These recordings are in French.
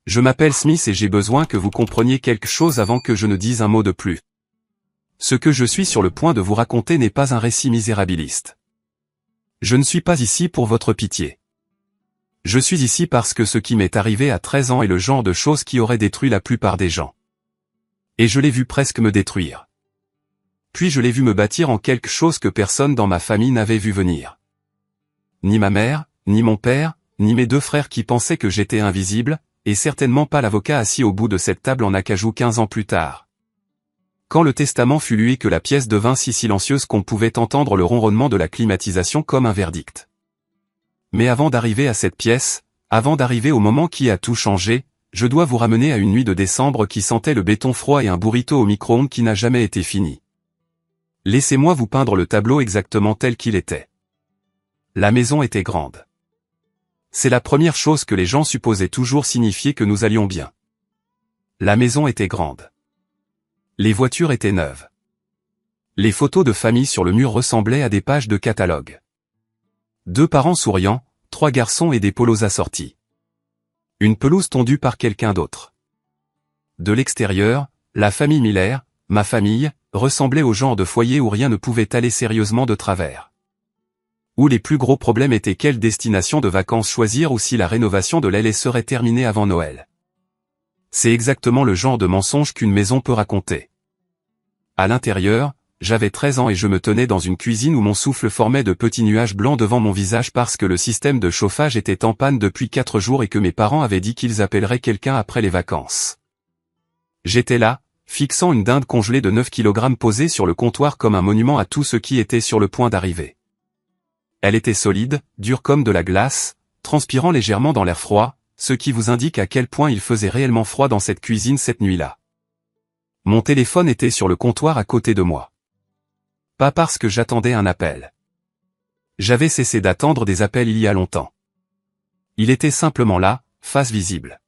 Je m'appelle Smith et j'ai besoin que vous compreniez quelque chose avant que je ne dise un mot de plus. Ce que je suis sur le point de vous raconter n'est pas un récit misérabiliste. Je ne suis pas ici pour votre pitié. Je suis ici parce que ce qui m'est arrivé à 13 ans est le genre de choses qui aurait détruit la plupart des gens. Et je l'ai vu presque me détruire. Puis je l'ai vu me bâtir en quelque chose que personne dans ma famille n'avait vu venir. Ni ma mère, ni mon père, ni mes deux frères qui pensaient que j'étais invisible, et certainement pas l'avocat assis au bout de cette table en acajou 15 ans plus tard. Quand le testament fut lu et que la pièce devint si silencieuse qu'on pouvait entendre le ronronnement de la climatisation comme un verdict. Mais avant d'arriver à cette pièce, avant d'arriver au moment qui a tout changé, je dois vous ramener à une nuit de décembre qui sentait le béton froid et un burrito au micro-ondes qui n'a jamais été fini. Laissez-moi vous peindre le tableau exactement tel qu'il était. La maison était grande. C'est la première chose que les gens supposaient toujours signifier que nous allions bien. La maison était grande. Les voitures étaient neuves. Les photos de famille sur le mur ressemblaient à des pages de catalogue. 2 parents souriants, 3 garçons et des polos assortis. Une pelouse tondue par quelqu'un d'autre. De l'extérieur, la famille Miller, ma famille, ressemblait au genre de foyer où rien ne pouvait aller sérieusement de travers. Où les plus gros problèmes étaient quelle destination de vacances choisir ou si la rénovation de l'aile serait terminée avant Noël. C'est exactement le genre de mensonge qu'une maison peut raconter. À l'intérieur, j'avais 13 ans et je me tenais dans une cuisine où mon souffle formait de petits nuages blancs devant mon visage parce que le système de chauffage était en panne depuis 4 jours et que mes parents avaient dit qu'ils appelleraient quelqu'un après les vacances. J'étais là, fixant une dinde congelée de 9 kg posée sur le comptoir comme un monument à tout ce qui était sur le point d'arriver. Elle était solide, dure comme de la glace, transpirant légèrement dans l'air froid, ce qui vous indique à quel point il faisait réellement froid dans cette cuisine cette nuit-là. Mon téléphone était sur le comptoir à côté de moi. Pas parce que j'attendais un appel. J'avais cessé d'attendre des appels il y a longtemps. Il était simplement là, face visible.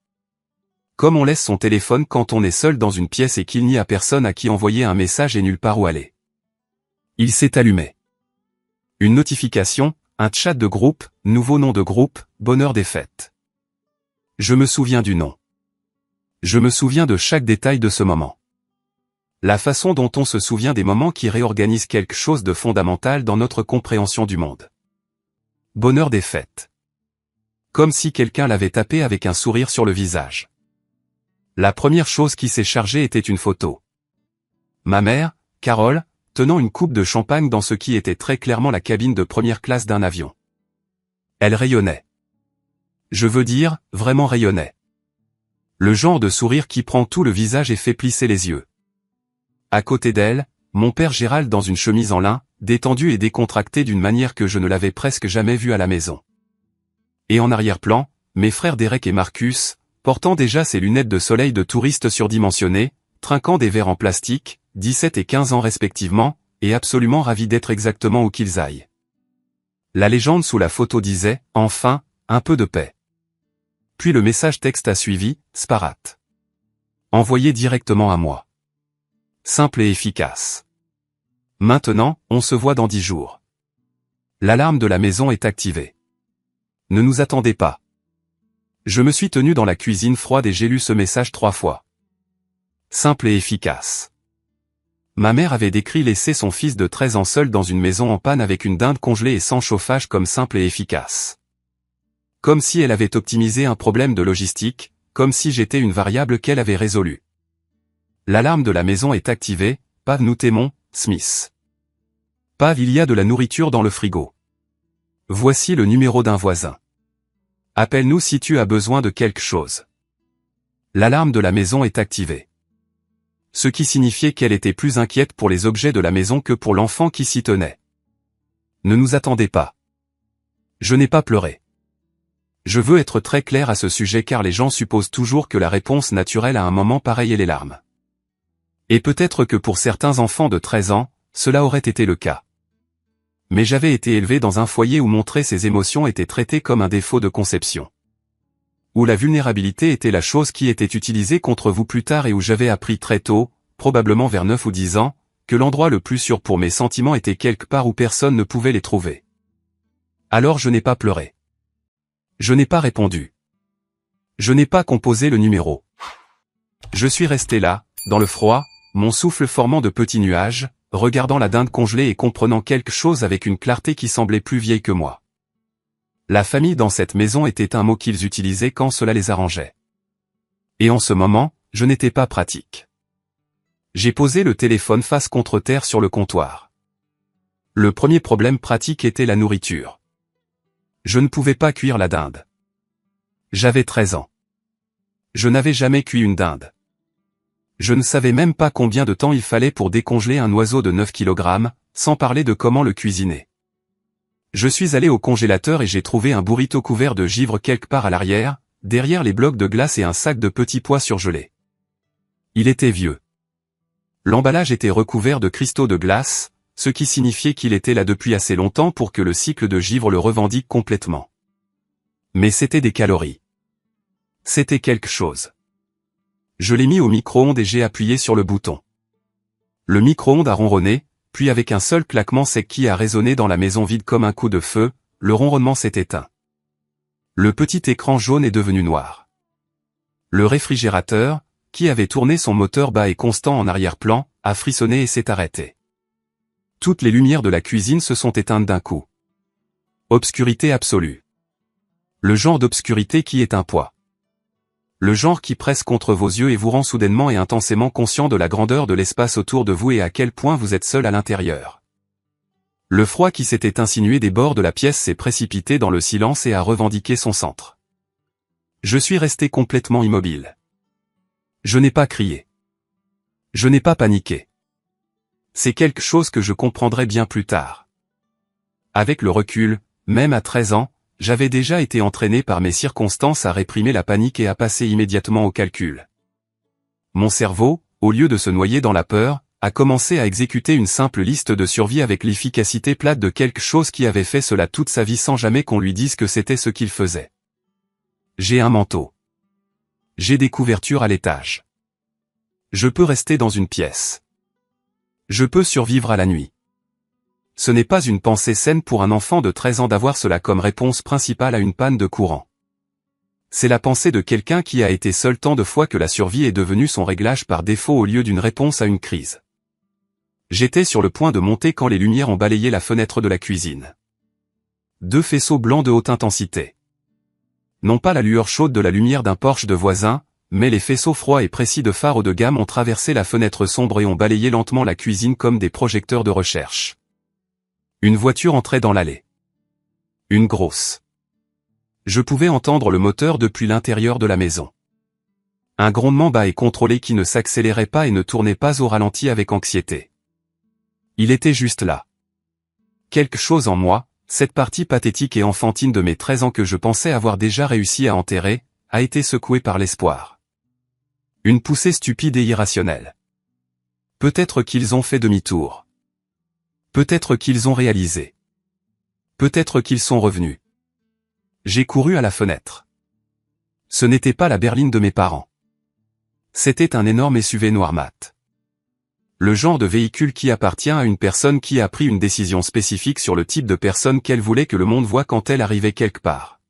Comme on laisse son téléphone quand on est seul dans une pièce et qu'il n'y a personne à qui envoyer un message et nulle part où aller. Il s'est allumé. Une notification, un chat de groupe, nouveau nom de groupe, bonheur des fêtes. Je me souviens du nom. Je me souviens de chaque détail de ce moment. La façon dont on se souvient des moments qui réorganisent quelque chose de fondamental dans notre compréhension du monde. Bonheur des fêtes. Comme si quelqu'un l'avait tapé avec un sourire sur le visage. La première chose qui s'est chargée était une photo. Ma mère, Carole, tenant une coupe de champagne dans ce qui était très clairement la cabine de première classe d'un avion. Elle rayonnait. Je veux dire, vraiment rayonnait. Le genre de sourire qui prend tout le visage et fait plisser les yeux. À côté d'elle, mon père Gérald dans une chemise en lin, détendue et décontractée d'une manière que je ne l'avais presque jamais vue à la maison. Et en arrière-plan, mes frères Derek et Marcus, portant déjà ses lunettes de soleil de touristes surdimensionnées, trinquant des verres en plastique, 17 et 15 ans respectivement, et absolument ravis d'être exactement où qu'ils aillent. La légende sous la photo disait, enfin, un peu de paix. Puis le message texte a suivi, Sparat. Envoyé directement à moi. Simple et efficace. Maintenant, on se voit dans 10 jours. L'alarme de la maison est activée. Ne nous attendez pas. Je me suis tenu dans la cuisine froide et j'ai lu ce message 3 fois. Simple et efficace. Ma mère avait décrit laisser son fils de 13 ans seul dans une maison en panne avec une dinde congelée et sans chauffage comme simple et efficace. Comme si elle avait optimisé un problème de logistique, comme si j'étais une variable qu'elle avait résolue. L'alarme de la maison est activée, Pav nous t'aimons, Smith. Pav il y a de la nourriture dans le frigo. Voici le numéro d'un voisin. Appelle-nous si tu as besoin de quelque chose. L'alarme de la maison est activée. Ce qui signifiait qu'elle était plus inquiète pour les objets de la maison que pour l'enfant qui s'y tenait. Ne nous attendez pas. Je n'ai pas pleuré. Je veux être très clair à ce sujet car les gens supposent toujours que la réponse naturelle à un moment pareil est les larmes. Et peut-être que pour certains enfants de 13 ans, cela aurait été le cas. Mais j'avais été élevé dans un foyer où montrer ses émotions était traité comme un défaut de conception. Où la vulnérabilité était la chose qui était utilisée contre vous plus tard et où j'avais appris très tôt, probablement vers 9 ou 10 ans, que l'endroit le plus sûr pour mes sentiments était quelque part où personne ne pouvait les trouver. Alors je n'ai pas pleuré. Je n'ai pas répondu. Je n'ai pas composé le numéro. Je suis resté là, dans le froid, mon souffle formant de petits nuages, regardant la dinde congelée et comprenant quelque chose avec une clarté qui semblait plus vieille que moi. La famille dans cette maison était un mot qu'ils utilisaient quand cela les arrangeait. Et en ce moment, je n'étais pas pratique. J'ai posé le téléphone face contre terre sur le comptoir. Le premier problème pratique était la nourriture. Je ne pouvais pas cuire la dinde. J'avais 13 ans. Je n'avais jamais cuit une dinde. Je ne savais même pas combien de temps il fallait pour décongeler un oiseau de 9 kg, sans parler de comment le cuisiner. Je suis allé au congélateur et j'ai trouvé un burrito couvert de givre quelque part à l'arrière, derrière les blocs de glace et un sac de petits pois surgelés. Il était vieux. L'emballage était recouvert de cristaux de glace, ce qui signifiait qu'il était là depuis assez longtemps pour que le cycle de givre le revendique complètement. Mais c'était des calories. C'était quelque chose. Je l'ai mis au micro-ondes et j'ai appuyé sur le bouton. Le micro-ondes a ronronné, puis avec un seul claquement sec qui a résonné dans la maison vide comme un coup de feu, le ronronnement s'est éteint. Le petit écran jaune est devenu noir. Le réfrigérateur, qui avait tourné son moteur bas et constant en arrière-plan, a frissonné et s'est arrêté. Toutes les lumières de la cuisine se sont éteintes d'un coup. Obscurité absolue. Le genre d'obscurité qui est un poids. Le genre qui presse contre vos yeux et vous rend soudainement et intensément conscient de la grandeur de l'espace autour de vous et à quel point vous êtes seul à l'intérieur. Le froid qui s'était insinué des bords de la pièce s'est précipité dans le silence et a revendiqué son centre. Je suis resté complètement immobile. Je n'ai pas crié. Je n'ai pas paniqué. C'est quelque chose que je comprendrai bien plus tard. Avec le recul, même à 13 ans, j'avais déjà été entraîné par mes circonstances à réprimer la panique et à passer immédiatement au calcul. Mon cerveau, au lieu de se noyer dans la peur, a commencé à exécuter une simple liste de survie avec l'efficacité plate de quelque chose qui avait fait cela toute sa vie sans jamais qu'on lui dise que c'était ce qu'il faisait. J'ai un manteau. J'ai des couvertures à l'étage. Je peux rester dans une pièce. Je peux survivre à la nuit. Ce n'est pas une pensée saine pour un enfant de 13 ans d'avoir cela comme réponse principale à une panne de courant. C'est la pensée de quelqu'un qui a été seul tant de fois que la survie est devenue son réglage par défaut au lieu d'une réponse à une crise. J'étais sur le point de monter quand les lumières ont balayé la fenêtre de la cuisine. 2 faisceaux blancs de haute intensité. Non pas la lueur chaude de la lumière d'un Porsche de voisin, mais les faisceaux froids et précis de phares haut de gamme ont traversé la fenêtre sombre et ont balayé lentement la cuisine comme des projecteurs de recherche. Une voiture entrait dans l'allée. Une grosse. Je pouvais entendre le moteur depuis l'intérieur de la maison. Un grondement bas et contrôlé qui ne s'accélérait pas et ne tournait pas au ralenti avec anxiété. Il était juste là. Quelque chose en moi, cette partie pathétique et enfantine de mes 13 ans que je pensais avoir déjà réussi à enterrer, a été secouée par l'espoir. Une poussée stupide et irrationnelle. Peut-être qu'ils ont fait demi-tour. Peut-être qu'ils ont réalisé. Peut-être qu'ils sont revenus. J'ai couru à la fenêtre. Ce n'était pas la berline de mes parents. C'était un énorme SUV noir mat. Le genre de véhicule qui appartient à une personne qui a pris une décision spécifique sur le type de personne qu'elle voulait que le monde voie quand elle arrivait quelque part.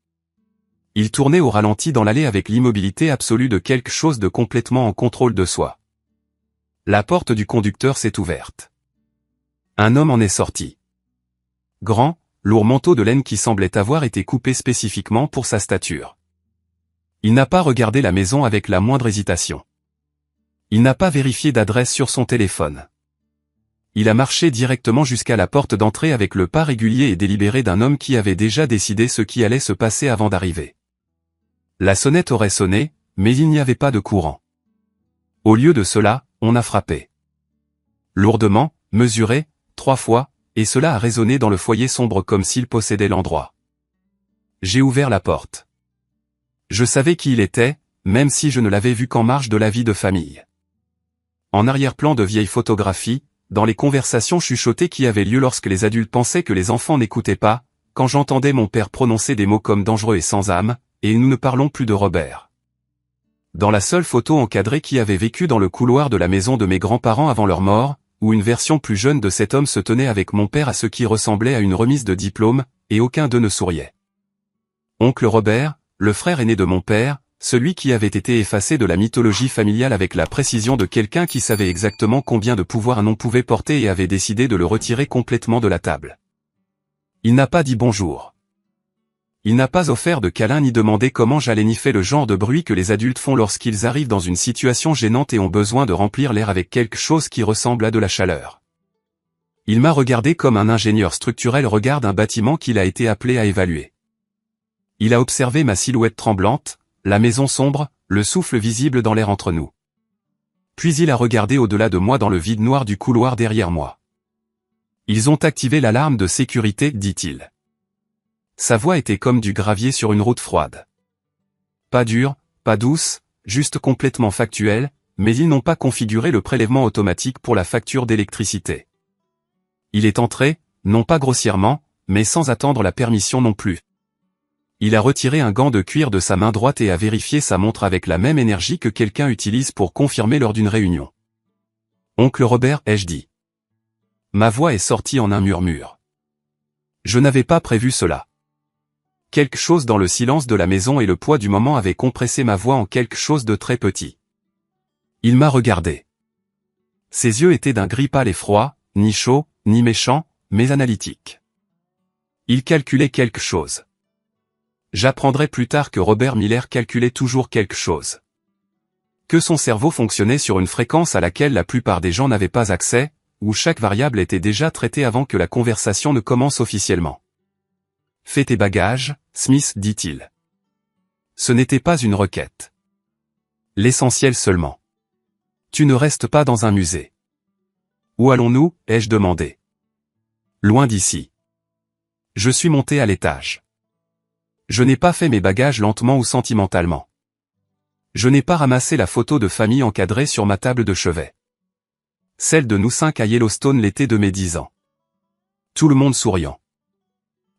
Il tournait au ralenti dans l'allée avec l'immobilité absolue de quelque chose de complètement en contrôle de soi. La porte du conducteur s'est ouverte. Un homme en est sorti. Grand, lourd manteau de laine qui semblait avoir été coupé spécifiquement pour sa stature. Il n'a pas regardé la maison avec la moindre hésitation. Il n'a pas vérifié d'adresse sur son téléphone. Il a marché directement jusqu'à la porte d'entrée avec le pas régulier et délibéré d'un homme qui avait déjà décidé ce qui allait se passer avant d'arriver. La sonnette aurait sonné, mais il n'y avait pas de courant. Au lieu de cela, on a frappé. Lourdement, mesuré, 3 fois, et cela a résonné dans le foyer sombre comme s'il possédait l'endroit. J'ai ouvert la porte. Je savais qui il était, même si je ne l'avais vu qu'en marge de la vie de famille. En arrière-plan de vieilles photographies, dans les conversations chuchotées qui avaient lieu lorsque les adultes pensaient que les enfants n'écoutaient pas, quand j'entendais mon père prononcer des mots comme dangereux et sans âme, et nous ne parlons plus de Robert. Dans la seule photo encadrée qui avait vécu dans le couloir de la maison de mes grands-parents avant leur mort, où une version plus jeune de cet homme se tenait avec mon père à ce qui ressemblait à une remise de diplôme, et aucun d'eux ne souriait. Oncle Robert, le frère aîné de mon père, celui qui avait été effacé de la mythologie familiale avec la précision de quelqu'un qui savait exactement combien de pouvoir un nom pouvait porter et avait décidé de le retirer complètement de la table. Il n'a pas dit bonjour. Il n'a pas offert de câlin ni demandé comment j'allais ni fait le genre de bruit que les adultes font lorsqu'ils arrivent dans une situation gênante et ont besoin de remplir l'air avec quelque chose qui ressemble à de la chaleur. Il m'a regardé comme un ingénieur structurel regarde un bâtiment qu'il a été appelé à évaluer. Il a observé ma silhouette tremblante, la maison sombre, le souffle visible dans l'air entre nous. Puis il a regardé au-delà de moi dans le vide noir du couloir derrière moi. Ils ont activé l'alarme de sécurité, dit-il. Sa voix était comme du gravier sur une route froide. Pas dure, pas douce, juste complètement factuelle, mais ils n'ont pas configuré le prélèvement automatique pour la facture d'électricité. Il est entré, non pas grossièrement, mais sans attendre la permission non plus. Il a retiré un gant de cuir de sa main droite et a vérifié sa montre avec la même énergie que quelqu'un utilise pour confirmer lors d'une réunion. « Oncle Robert » ai-je dit. Ma voix est sortie en un murmure. Je n'avais pas prévu cela. Quelque chose dans le silence de la maison et le poids du moment avait compressé ma voix en quelque chose de très petit. Il m'a regardé. Ses yeux étaient d'un gris pâle et froid, ni chaud, ni méchant, mais analytique. Il calculait quelque chose. J'apprendrai plus tard que Robert Miller calculait toujours quelque chose. Que son cerveau fonctionnait sur une fréquence à laquelle la plupart des gens n'avaient pas accès, où chaque variable était déjà traitée avant que la conversation ne commence officiellement. « Fais tes bagages, Smith, dit-il. Ce n'était pas une requête. L'essentiel seulement. Tu ne restes pas dans un musée. Où allons-nous, ai-je demandé. Loin d'ici. Je suis monté à l'étage. Je n'ai pas fait mes bagages lentement ou sentimentalement. Je n'ai pas ramassé la photo de famille encadrée sur ma table de chevet. Celle de nous 5 à Yellowstone l'été de mes 10 ans. Tout le monde souriant.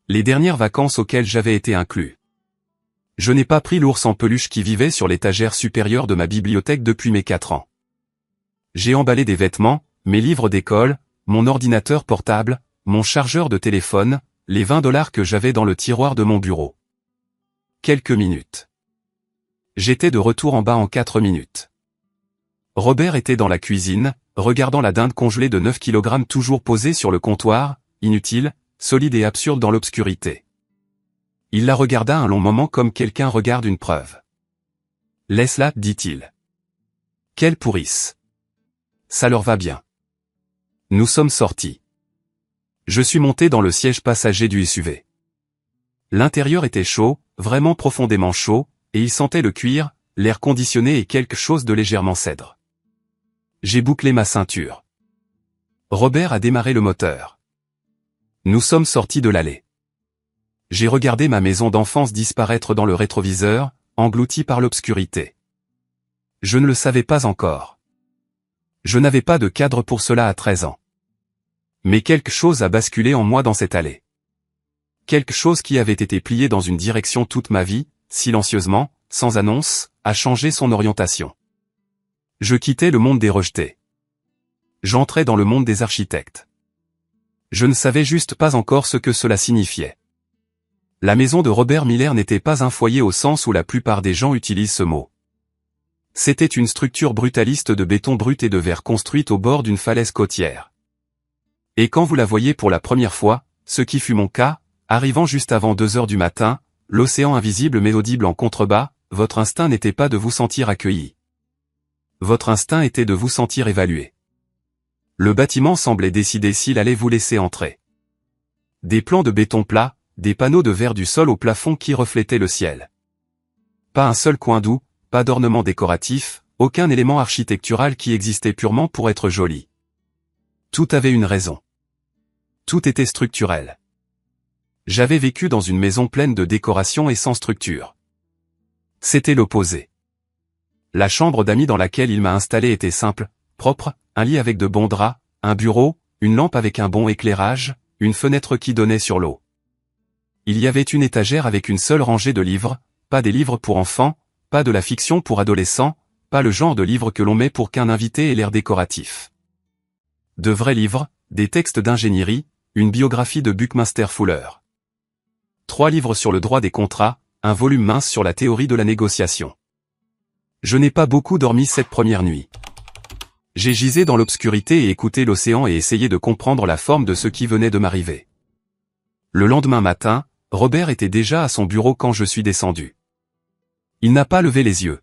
Les dernières vacances auxquelles j'avais été inclus. Je n'ai pas pris l'ours en peluche qui vivait sur l'étagère supérieure de ma bibliothèque depuis mes 4 ans. J'ai emballé des vêtements, mes livres d'école, mon ordinateur portable, mon chargeur de téléphone, les $20 que j'avais dans le tiroir de mon bureau. Quelques minutes. J'étais de retour en bas en 4 minutes. Robert était dans la cuisine, regardant la dinde congelée de 9 kg toujours posée sur le comptoir, inutile, solide et absurde dans l'obscurité. Il la regarda un long moment comme quelqu'un regarde une preuve. « Laisse-la, dit-il. Quelle pourrisse. Ça leur va bien. » Nous sommes sortis. Je suis monté dans le siège passager du SUV. L'intérieur était chaud, vraiment profondément chaud, et il sentait le cuir, l'air conditionné et quelque chose de légèrement cèdre. J'ai bouclé ma ceinture. Robert a démarré le moteur. Nous sommes sortis de l'allée. J'ai regardé ma maison d'enfance disparaître dans le rétroviseur, engloutie par l'obscurité. Je ne le savais pas encore. Je n'avais pas de cadre pour cela à 13 ans. Mais quelque chose a basculé en moi dans cette allée. Quelque chose qui avait été plié dans une direction toute ma vie, silencieusement, sans annonce, a changé son orientation. Je quittais le monde des rejetés. J'entrais dans le monde des architectes. Je ne savais juste pas encore ce que cela signifiait. La maison de Robert Miller n'était pas un foyer au sens où la plupart des gens utilisent ce mot. C'était une structure brutaliste de béton brut et de verre construite au bord d'une falaise côtière. Et quand vous la voyez pour la première fois, ce qui fut mon cas, arrivant juste avant 2 heures du matin, l'océan invisible mais audible en contrebas, votre instinct n'était pas de vous sentir accueilli. Votre instinct était de vous sentir évalué. Le bâtiment semblait décider s'il allait vous laisser entrer. Des plans de béton plat, des panneaux de verre du sol au plafond qui reflétaient le ciel. Pas un seul coin doux, pas d'ornement décoratif, aucun élément architectural qui existait purement pour être joli. Tout avait une raison. Tout était structurel. J'avais vécu dans une maison pleine de décorations et sans structure. C'était l'opposé. La chambre d'amis dans laquelle il m'a installé était simple, propre, un lit avec de bons draps, un bureau, une lampe avec un bon éclairage, une fenêtre qui donnait sur l'eau. Il y avait une étagère avec une seule rangée de livres, pas des livres pour enfants, pas de la fiction pour adolescents, pas le genre de livre que l'on met pour qu'un invité ait l'air décoratif. De vrais livres, des textes d'ingénierie, une biographie de Buckminster Fuller. 3 livres sur le droit des contrats, un volume mince sur la théorie de la négociation. Je n'ai pas beaucoup dormi cette première nuit. J'ai gisé dans l'obscurité et écouté l'océan et essayé de comprendre la forme de ce qui venait de m'arriver. Le lendemain matin, Robert était déjà à son bureau quand je suis descendu. Il n'a pas levé les yeux.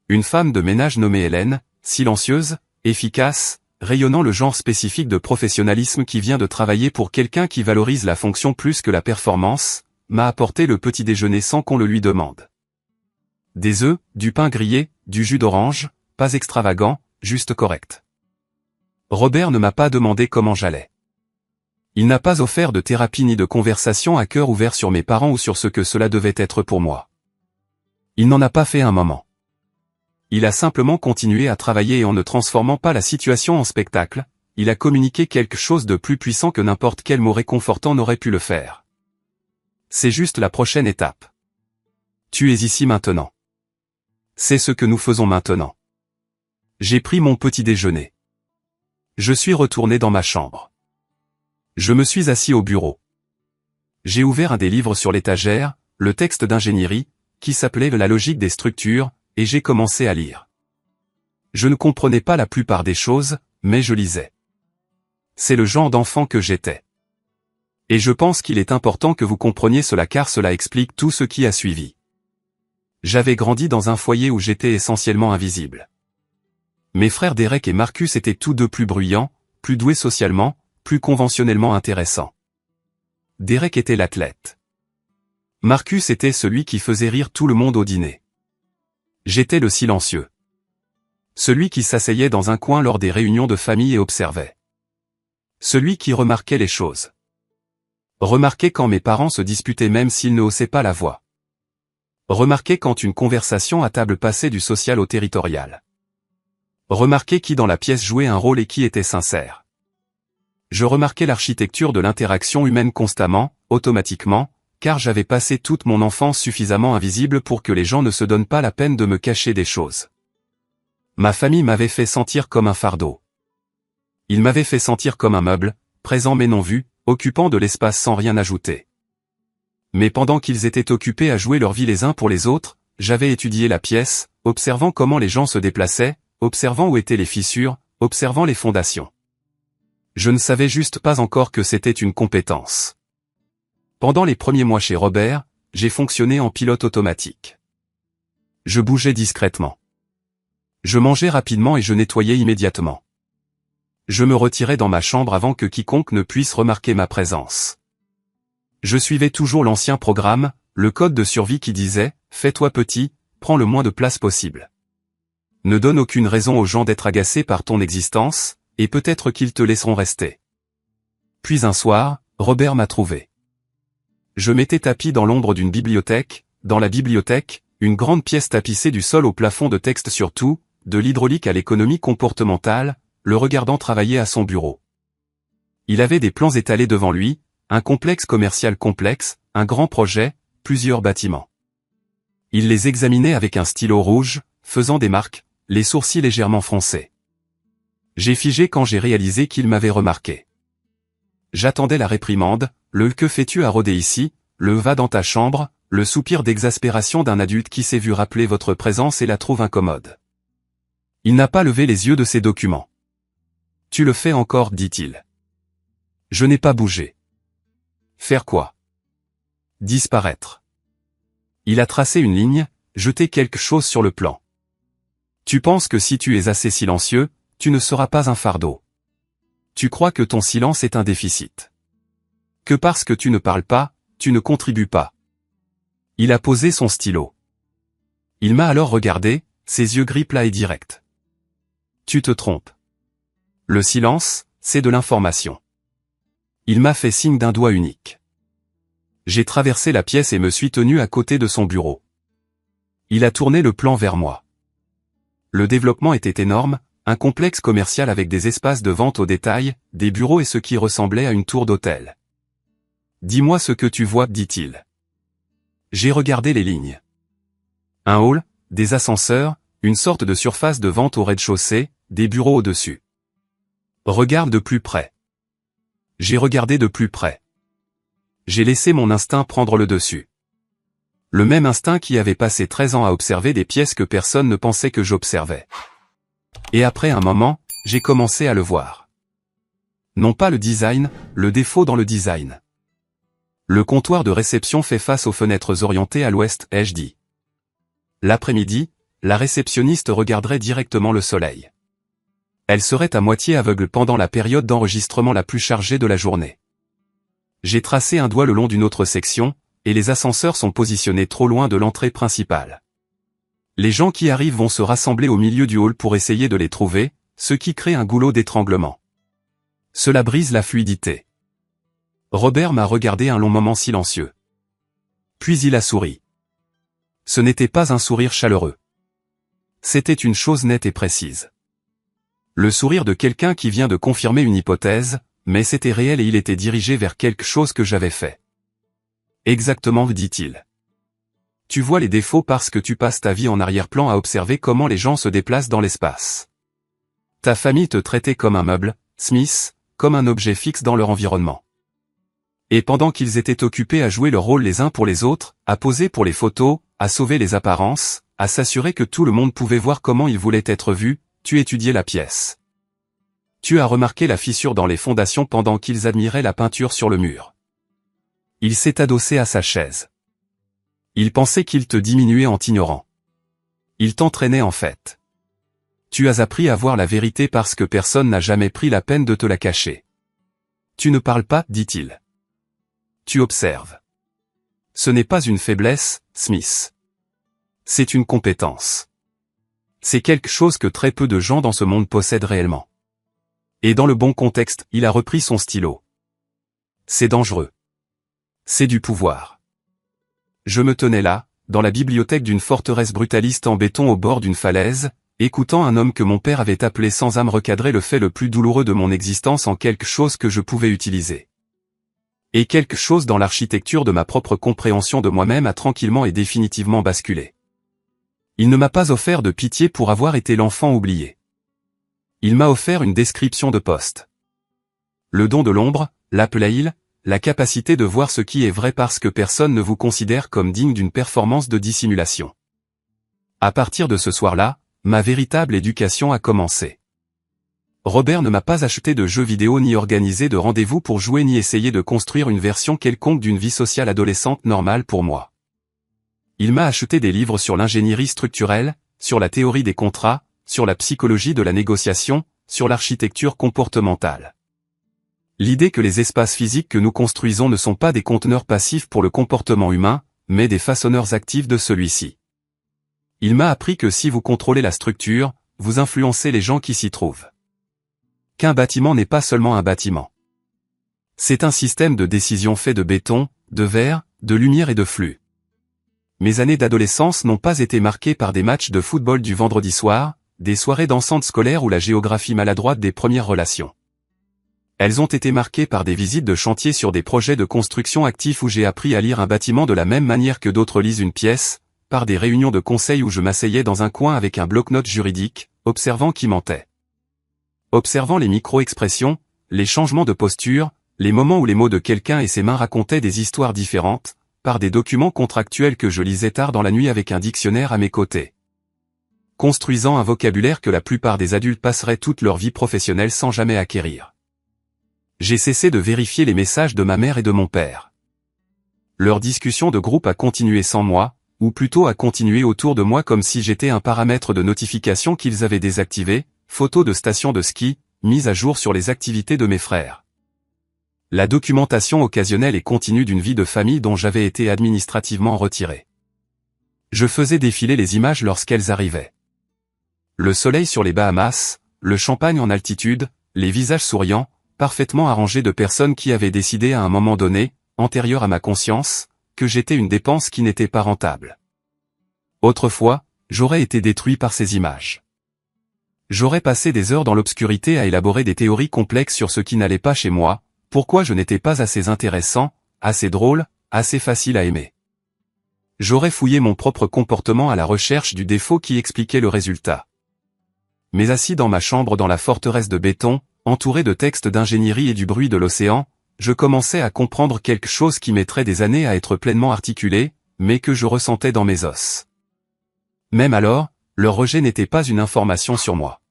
Une femme de ménage nommée Hélène, silencieuse, efficace, rayonnant le genre spécifique de professionnalisme qui vient de travailler pour quelqu'un qui valorise la fonction plus que la performance, m'a apporté le petit déjeuner sans qu'on le lui demande. Des œufs, du pain grillé, du jus d'orange, pas extravagant, juste correct. Robert ne m'a pas demandé comment j'allais. Il n'a pas offert de thérapie ni de conversation à cœur ouvert sur mes parents ou sur ce que cela devait être pour moi. Il n'en a pas fait un moment. Il a simplement continué à travailler et en ne transformant pas la situation en spectacle, il a communiqué quelque chose de plus puissant que n'importe quel mot réconfortant n'aurait pu le faire. C'est juste la prochaine étape. Tu es ici maintenant. C'est ce que nous faisons maintenant. J'ai pris mon petit déjeuner. Je suis retourné dans ma chambre. Je me suis assis au bureau. J'ai ouvert un des livres sur l'étagère, le texte d'ingénierie, qui s'appelait La logique des structures, et j'ai commencé à lire. Je ne comprenais pas la plupart des choses, mais je lisais. C'est le genre d'enfant que j'étais. Et je pense qu'il est important que vous compreniez cela car cela explique tout ce qui a suivi. J'avais grandi dans un foyer où j'étais essentiellement invisible. Mes frères Derek et Marcus étaient tous deux plus bruyants, plus doués socialement, plus conventionnellement intéressants. Derek était l'athlète. Marcus était celui qui faisait rire tout le monde au dîner. J'étais le silencieux. Celui qui s'asseyait dans un coin lors des réunions de famille et observait. Celui qui remarquait les choses. Remarquait quand mes parents se disputaient même s'ils ne haussaient pas la voix. Remarquait quand une conversation à table passait du social au territorial. Remarquait qui dans la pièce jouait un rôle et qui était sincère. Je remarquais l'architecture de l'interaction humaine constamment, automatiquement, car j'avais passé toute mon enfance suffisamment invisible pour que les gens ne se donnent pas la peine de me cacher des choses. Ma famille m'avait fait sentir comme un fardeau. Ils m'avaient fait sentir comme un meuble, présent mais non vu, occupant de l'espace sans rien ajouter. Mais pendant qu'ils étaient occupés à jouer leur vie les uns pour les autres, j'avais étudié la pièce, observant comment les gens se déplaçaient, observant où étaient les fissures, observant les fondations. Je ne savais juste pas encore que c'était une compétence. Pendant les premiers mois chez Robert, j'ai fonctionné en pilote automatique. Je bougeais discrètement. Je mangeais rapidement et je nettoyais immédiatement. Je me retirais dans ma chambre avant que quiconque ne puisse remarquer ma présence. Je suivais toujours l'ancien programme, le code de survie qui disait « Fais-toi petit, prends le moins de place possible. Ne donne aucune raison aux gens d'être agacés par ton existence, et peut-être qu'ils te laisseront rester. » Puis un soir, Robert m'a trouvé. Je m'étais tapi dans l'ombre d'une bibliothèque, dans la bibliothèque, une grande pièce tapissée du sol au plafond de textes sur tout, de l'hydraulique à l'économie comportementale, le regardant travailler à son bureau. Il avait des plans étalés devant lui, un complexe commercial complexe, un grand projet, plusieurs bâtiments. Il les examinait avec un stylo rouge, faisant des marques, les sourcils légèrement froncés. J'ai figé quand j'ai réalisé qu'il m'avait remarqué. J'attendais la réprimande, le « que fais-tu à rôder ici ?» le « va dans ta chambre », le soupir d'exaspération d'un adulte qui s'est vu rappeler votre présence et la trouve incommode. Il n'a pas levé les yeux de ses documents. « Tu le fais encore, dit-il. » Je n'ai pas bougé. Faire quoi? Disparaître. Il a tracé une ligne, jeté quelque chose sur le plan. Tu penses que si tu es assez silencieux, tu ne seras pas un fardeau. Tu crois que ton silence est un déficit. Que parce que tu ne parles pas, tu ne contribues pas. Il a posé son stylo. Il m'a alors regardé, ses yeux gris plats et directs. Tu te trompes. Le silence, c'est de l'information. Il m'a fait signe d'un doigt unique. J'ai traversé la pièce et me suis tenu à côté de son bureau. Il a tourné le plan vers moi. Le développement était énorme, un complexe commercial avec des espaces de vente au détail, des bureaux et ce qui ressemblait à une tour d'hôtel. Dis-moi ce que tu vois, dit-il. J'ai regardé les lignes. Un hall, des ascenseurs, une sorte de surface de vente au rez-de-chaussée, des bureaux au-dessus. Regarde de plus près. J'ai regardé de plus près. J'ai laissé mon instinct prendre le dessus. Le même instinct qui avait passé 13 ans à observer des pièces que personne ne pensait que j'observais. Et après un moment, j'ai commencé à le voir. Non pas le design, le défaut dans le design. Le comptoir de réception fait face aux fenêtres orientées à l'ouest, ai-je dit. L'après-midi, la réceptionniste regarderait directement le soleil. Elle serait à moitié aveugle pendant la période d'enregistrement la plus chargée de la journée. J'ai tracé un doigt le long d'une autre section, et les ascenseurs sont positionnés trop loin de l'entrée principale. Les gens qui arrivent vont se rassembler au milieu du hall pour essayer de les trouver, ce qui crée un goulot d'étranglement. Cela brise la fluidité. Robert m'a regardé un long moment silencieux. Puis il a souri. Ce n'était pas un sourire chaleureux. C'était une chose nette et précise. Le sourire de quelqu'un qui vient de confirmer une hypothèse, mais c'était réel et il était dirigé vers quelque chose que j'avais fait. Exactement, dit-il. Tu vois les défauts parce que tu passes ta vie en arrière-plan à observer comment les gens se déplacent dans l'espace. Ta famille te traitait comme un meuble, Smith, comme un objet fixe dans leur environnement. Et pendant qu'ils étaient occupés à jouer leur rôle les uns pour les autres, à poser pour les photos, à sauver les apparences, à s'assurer que tout le monde pouvait voir comment ils voulaient être vus, tu étudiais la pièce. Tu as remarqué la fissure dans les fondations pendant qu'ils admiraient la peinture sur le mur. Il s'est adossé à sa chaise. Il pensait qu'il te diminuait en t'ignorant. Il t'entraînait en fait. Tu as appris à voir la vérité parce que personne n'a jamais pris la peine de te la cacher. Tu ne parles pas, dit-il. Tu observes. Ce n'est pas une faiblesse, Smith. C'est une compétence. C'est quelque chose que très peu de gens dans ce monde possèdent réellement. Et dans le bon contexte, il a repris son stylo. C'est dangereux. C'est du pouvoir. Je me tenais là, dans la bibliothèque d'une forteresse brutaliste en béton au bord d'une falaise, écoutant un homme que mon père avait appelé sans âme recadrer le fait le plus douloureux de mon existence en quelque chose que je pouvais utiliser. Et quelque chose dans l'architecture de ma propre compréhension de moi-même a tranquillement et définitivement basculé. Il ne m'a pas offert de pitié pour avoir été l'enfant oublié. Il m'a offert une description de poste. Le don de l'ombre, l'appelait-il, la capacité de voir ce qui est vrai parce que personne ne vous considère comme digne d'une performance de dissimulation. À partir de ce soir-là, ma véritable éducation a commencé. Robert ne m'a pas acheté de jeux vidéo ni organisé de rendez-vous pour jouer ni essayer de construire une version quelconque d'une vie sociale adolescente normale pour moi. Il m'a acheté des livres sur l'ingénierie structurelle, sur la théorie des contrats, sur la psychologie de la négociation, sur l'architecture comportementale. L'idée que les espaces physiques que nous construisons ne sont pas des conteneurs passifs pour le comportement humain, mais des façonneurs actifs de celui-ci. Il m'a appris que si vous contrôlez la structure, vous influencez les gens qui s'y trouvent. Qu'un bâtiment n'est pas seulement un bâtiment. C'est un système de décision fait de béton, de verre, de lumière et de flux. Mes années d'adolescence n'ont pas été marquées par des matchs de football du vendredi soir, des soirées dansantes scolaires ou la géographie maladroite des premières relations. Elles ont été marquées par des visites de chantier sur des projets de construction actifs où j'ai appris à lire un bâtiment de la même manière que d'autres lisent une pièce, par des réunions de conseil où je m'asseyais dans un coin avec un bloc-notes juridique, observant qui mentait. Observant les micro-expressions, les changements de posture, les moments où les mots de quelqu'un et ses mains racontaient des histoires différentes, par des documents contractuels que je lisais tard dans la nuit avec un dictionnaire à mes côtés. Construisant un vocabulaire que la plupart des adultes passeraient toute leur vie professionnelle sans jamais acquérir. J'ai cessé de vérifier les messages de ma mère et de mon père. Leur discussion de groupe a continué sans moi, ou plutôt a continué autour de moi comme si j'étais un paramètre de notification qu'ils avaient désactivé, photos de stations de ski, mise à jour sur les activités de mes frères. La documentation occasionnelle et continue d'une vie de famille dont j'avais été administrativement retiré. Je faisais défiler les images lorsqu'elles arrivaient. Le soleil sur les Bahamas, le champagne en altitude, les visages souriants, parfaitement arrangés de personnes qui avaient décidé à un moment donné, antérieur à ma conscience, que j'étais une dépense qui n'était pas rentable. Autrefois, j'aurais été détruit par ces images. J'aurais passé des heures dans l'obscurité à élaborer des théories complexes sur ce qui n'allait pas chez moi, pourquoi je n'étais pas assez intéressant, assez drôle, assez facile à aimer. J'aurais fouillé mon propre comportement à la recherche du défaut qui expliquait le résultat. Mais assis dans ma chambre dans la forteresse de béton, entouré de textes d'ingénierie et du bruit de l'océan, je commençais à comprendre quelque chose qui mettrait des années à être pleinement articulé, mais que je ressentais dans mes os. Même alors, leur rejet n'était pas une information sur moi.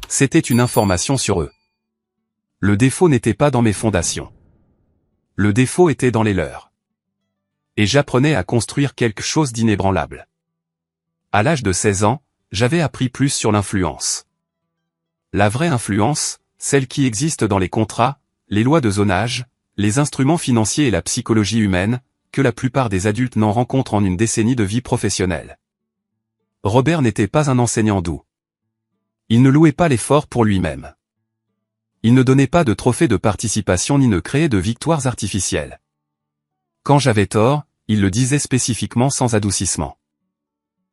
C'était une information sur eux. Le défaut n'était pas dans mes fondations. Le défaut était dans les leurs. Et j'apprenais à construire quelque chose d'inébranlable. À l'âge de 16 ans, j'avais appris plus sur l'influence. La vraie influence, celle qui existe dans les contrats, les lois de zonage, les instruments financiers et la psychologie humaine, que la plupart des adultes n'en rencontrent en une décennie de vie professionnelle. Robert n'était pas un enseignant doux. Il ne louait pas l'effort pour lui-même. Il ne donnait pas de trophées de participation ni ne créait de victoires artificielles. Quand j'avais tort, il le disait spécifiquement sans adoucissement.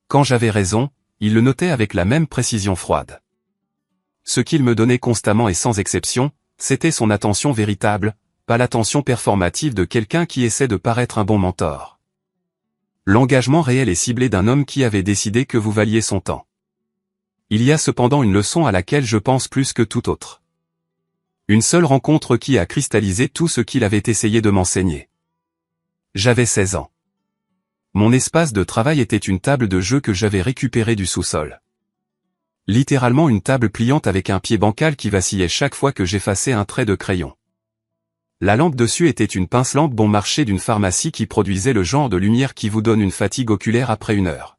Quand j'avais raison, il le notait avec la même précision froide. Ce qu'il me donnait constamment et sans exception, c'était son attention véritable, pas l'attention performative de quelqu'un qui essaie de paraître un bon mentor. L'engagement réel et ciblé d'un homme qui avait décidé que vous valiez son temps. Il y a cependant une leçon à laquelle je pense plus que toute autre. Une seule rencontre qui a cristallisé tout ce qu'il avait essayé de m'enseigner. J'avais 16 ans. Mon espace de travail était une table de jeu que j'avais récupérée du sous-sol. Littéralement une table pliante avec un pied bancal qui vacillait chaque fois que j'effaçais un trait de crayon. La lampe dessus était une pince-lampe bon marché d'une pharmacie qui produisait le genre de lumière qui vous donne une fatigue oculaire après 1 heure.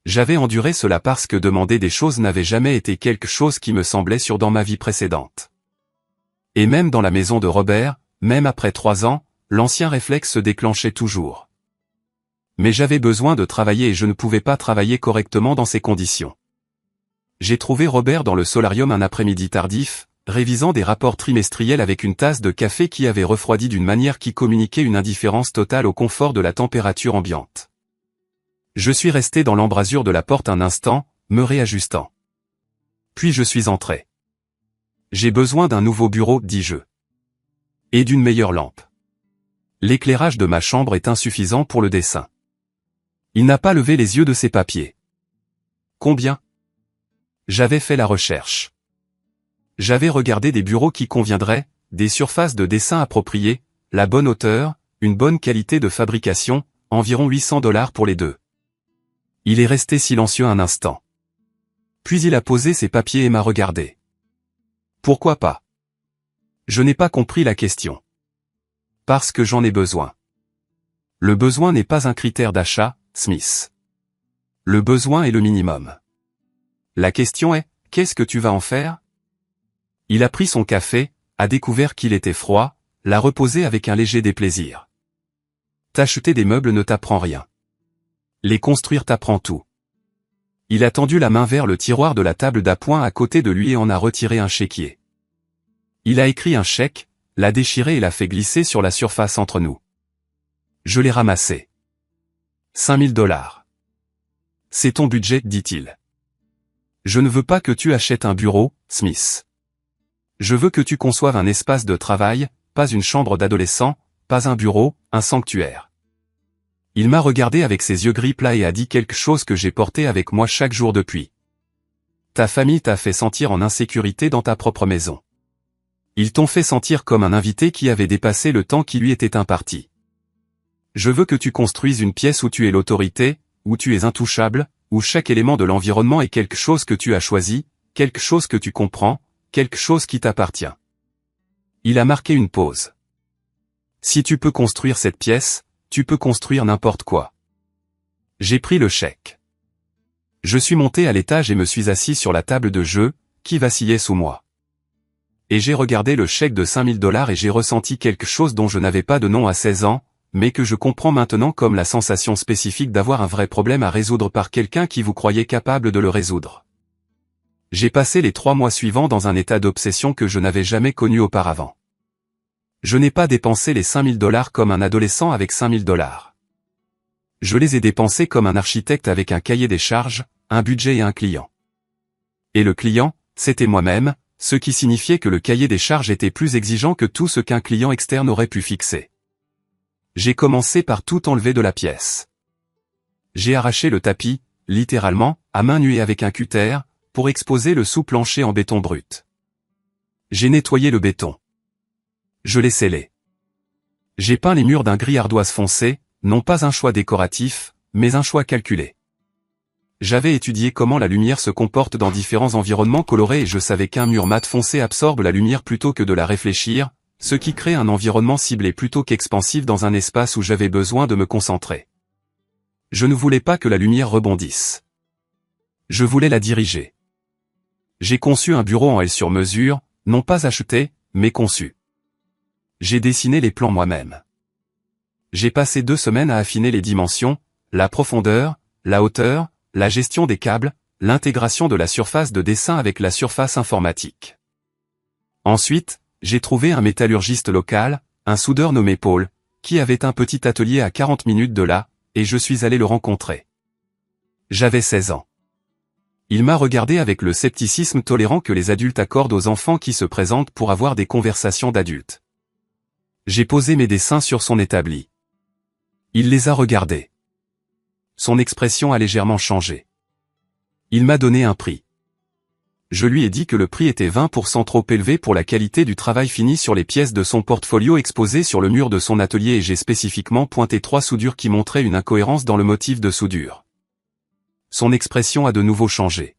J'avais enduré cela parce que demander des choses n'avait jamais été quelque chose qui me semblait sûr dans ma vie précédente. Et même dans la maison de Robert, même après 3 ans, l'ancien réflexe se déclenchait toujours. Mais j'avais besoin de travailler et je ne pouvais pas travailler correctement dans ces conditions. J'ai trouvé Robert dans le solarium un après-midi tardif, révisant des rapports trimestriels avec une tasse de café qui avait refroidi d'une manière qui communiquait une indifférence totale au confort de la température ambiante. Je suis resté dans l'embrasure de la porte un instant, me réajustant. Puis je suis entré. J'ai besoin d'un nouveau bureau, dis-je. Et d'une meilleure lampe. L'éclairage de ma chambre est insuffisant pour le dessin. Il n'a pas levé les yeux de ses papiers. Combien ? J'avais fait la recherche. J'avais regardé des bureaux qui conviendraient, des surfaces de dessin appropriées, la bonne hauteur, une bonne qualité de fabrication, environ $800 pour les deux. Il est resté silencieux un instant. Puis il a posé ses papiers et m'a regardé. Pourquoi pas ? Je n'ai pas compris la question. Parce que j'en ai besoin. Le besoin n'est pas un critère d'achat, Smith. Le besoin est le minimum. La question est, qu'est-ce que tu vas en faire ? Il a pris son café, a découvert qu'il était froid, l'a reposé avec un léger déplaisir. T'acheter des meubles ne t'apprend rien. Les construire t'apprend tout. Il a tendu la main vers le tiroir de la table d'appoint à côté de lui et en a retiré un chéquier. Il a écrit un chèque, l'a déchiré et l'a fait glisser sur la surface entre nous. Je l'ai ramassé. $5000. C'est ton budget, dit-il. Je ne veux pas que tu achètes un bureau, Smith. Je veux que tu conçoives un espace de travail, pas une chambre d'adolescent, pas un bureau, un sanctuaire. Il m'a regardé avec ses yeux gris plats et a dit quelque chose que j'ai porté avec moi chaque jour depuis. Ta famille t'a fait sentir en insécurité dans ta propre maison. Ils t'ont fait sentir comme un invité qui avait dépassé le temps qui lui était imparti. Je veux que tu construises une pièce où tu es l'autorité, où tu es intouchable, où chaque élément de l'environnement est quelque chose que tu as choisi, quelque chose que tu comprends, quelque chose qui t'appartient. Il a marqué une pause. Si tu peux construire cette pièce, tu peux construire n'importe quoi. J'ai pris le chèque. Je suis monté à l'étage et me suis assis sur la table de jeu, qui vacillait sous moi. Et j'ai regardé le chèque de $5000 et j'ai ressenti quelque chose dont je n'avais pas de nom à 16 ans, mais que je comprends maintenant comme la sensation spécifique d'avoir un vrai problème à résoudre par quelqu'un qui vous croyait capable de le résoudre. J'ai passé les 3 mois suivants dans un état d'obsession que je n'avais jamais connu auparavant. Je n'ai pas dépensé les $5000 comme un adolescent avec $5000. Je les ai dépensés comme un architecte avec un cahier des charges, un budget et un client. Et le client, c'était moi-même, ce qui signifiait que le cahier des charges était plus exigeant que tout ce qu'un client externe aurait pu fixer. J'ai commencé par tout enlever de la pièce. J'ai arraché le tapis, littéralement, à main nue et avec un cutter, pour exposer le sous-plancher en béton brut. J'ai nettoyé le béton. Je l'ai scellé. J'ai peint les murs d'un gris ardoise foncé, non pas un choix décoratif, mais un choix calculé. J'avais étudié comment la lumière se comporte dans différents environnements colorés et je savais qu'un mur mat foncé absorbe la lumière plutôt que de la réfléchir, ce qui crée un environnement ciblé plutôt qu'expansif dans un espace où j'avais besoin de me concentrer. Je ne voulais pas que la lumière rebondisse. Je voulais la diriger. J'ai conçu un bureau en L sur mesure, non pas acheté, mais conçu. J'ai dessiné les plans moi-même. J'ai passé 2 semaines à affiner les dimensions, la profondeur, la hauteur, la gestion des câbles, l'intégration de la surface de dessin avec la surface informatique. Ensuite, j'ai trouvé un métallurgiste local, un soudeur nommé Paul, qui avait un petit atelier à 40 minutes de là, et je suis allé le rencontrer. J'avais 16 ans. Il m'a regardé avec le scepticisme tolérant que les adultes accordent aux enfants qui se présentent pour avoir des conversations d'adultes. J'ai posé mes dessins sur son établi. Il les a regardés. Son expression a légèrement changé. Il m'a donné un prix. Je lui ai dit que le prix était 20% trop élevé pour la qualité du travail fini sur les pièces de son portfolio exposées sur le mur de son atelier et j'ai spécifiquement pointé 3 soudures qui montraient une incohérence dans le motif de soudure. Son expression a de nouveau changé.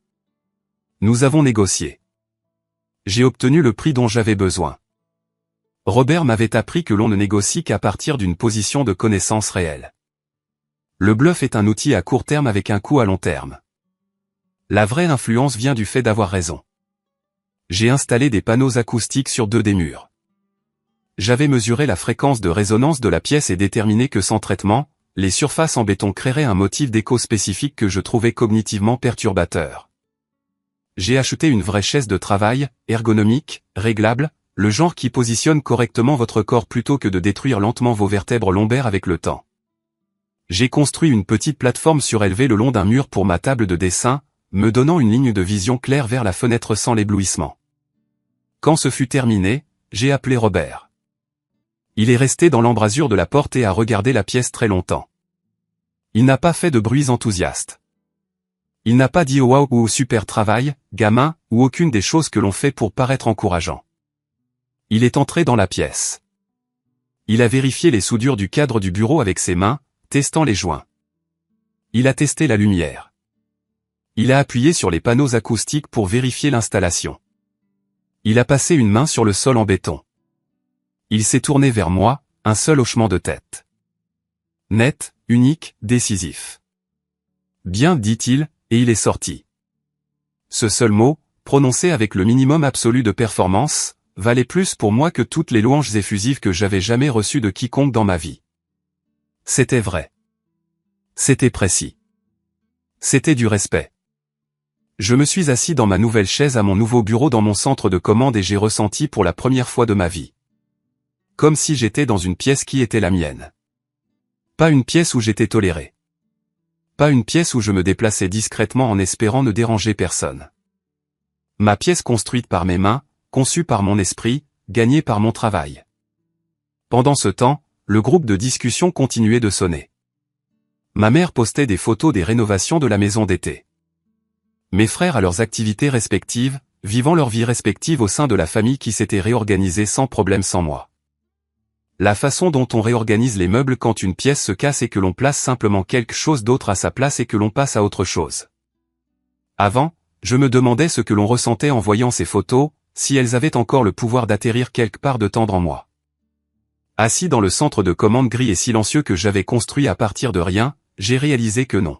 Nous avons négocié. J'ai obtenu le prix dont j'avais besoin. Robert m'avait appris que l'on ne négocie qu'à partir d'une position de connaissance réelle. Le bluff est un outil à court terme avec un coût à long terme. La vraie influence vient du fait d'avoir raison. J'ai installé des panneaux acoustiques sur 2 des murs. J'avais mesuré la fréquence de résonance de la pièce et déterminé que sans traitement, les surfaces en béton créeraient un motif d'écho spécifique que je trouvais cognitivement perturbateur. J'ai acheté une vraie chaise de travail, ergonomique, réglable, le genre qui positionne correctement votre corps plutôt que de détruire lentement vos vertèbres lombaires avec le temps. J'ai construit une petite plateforme surélevée le long d'un mur pour ma table de dessin, me donnant une ligne de vision claire vers la fenêtre sans l'éblouissement. Quand ce fut terminé, j'ai appelé Robert. Il est resté dans l'embrasure de la porte et a regardé la pièce très longtemps. Il n'a pas fait de bruits enthousiastes. Il n'a pas dit wow ou super travail, gamin, ou aucune des choses que l'on fait pour paraître encourageant. Il est entré dans la pièce. Il a vérifié les soudures du cadre du bureau avec ses mains, testant les joints. Il a testé la lumière. Il a appuyé sur les panneaux acoustiques pour vérifier l'installation. Il a passé une main sur le sol en béton. Il s'est tourné vers moi, un seul hochement de tête. Net, unique, décisif. Bien, dit-il, et il est sorti. Ce seul mot, prononcé avec le minimum absolu de performance, valait plus pour moi que toutes les louanges effusives que j'avais jamais reçues de quiconque dans ma vie. C'était vrai. C'était précis. C'était du respect. Je me suis assis dans ma nouvelle chaise à mon nouveau bureau dans mon centre de commande et j'ai ressenti pour la première fois de ma vie. Comme si j'étais dans une pièce qui était la mienne. Pas une pièce où j'étais toléré. Pas une pièce où je me déplaçais discrètement en espérant ne déranger personne. Ma pièce construite par mes mains, conçue par mon esprit, gagnée par mon travail. Pendant ce temps, le groupe de discussion continuait de sonner. Ma mère postait des photos des rénovations de la maison d'été. Mes frères à leurs activités respectives, vivant leur vie respective au sein de la famille qui s'était réorganisée sans problème sans moi. La façon dont on réorganise les meubles quand une pièce se casse et que l'on place simplement quelque chose d'autre à sa place et que l'on passe à autre chose. Avant, je me demandais ce que l'on ressentait en voyant ces photos, si elles avaient encore le pouvoir d'atterrir quelque part de tendre en moi. Assis dans le centre de commande gris et silencieux que j'avais construit à partir de rien, j'ai réalisé que non.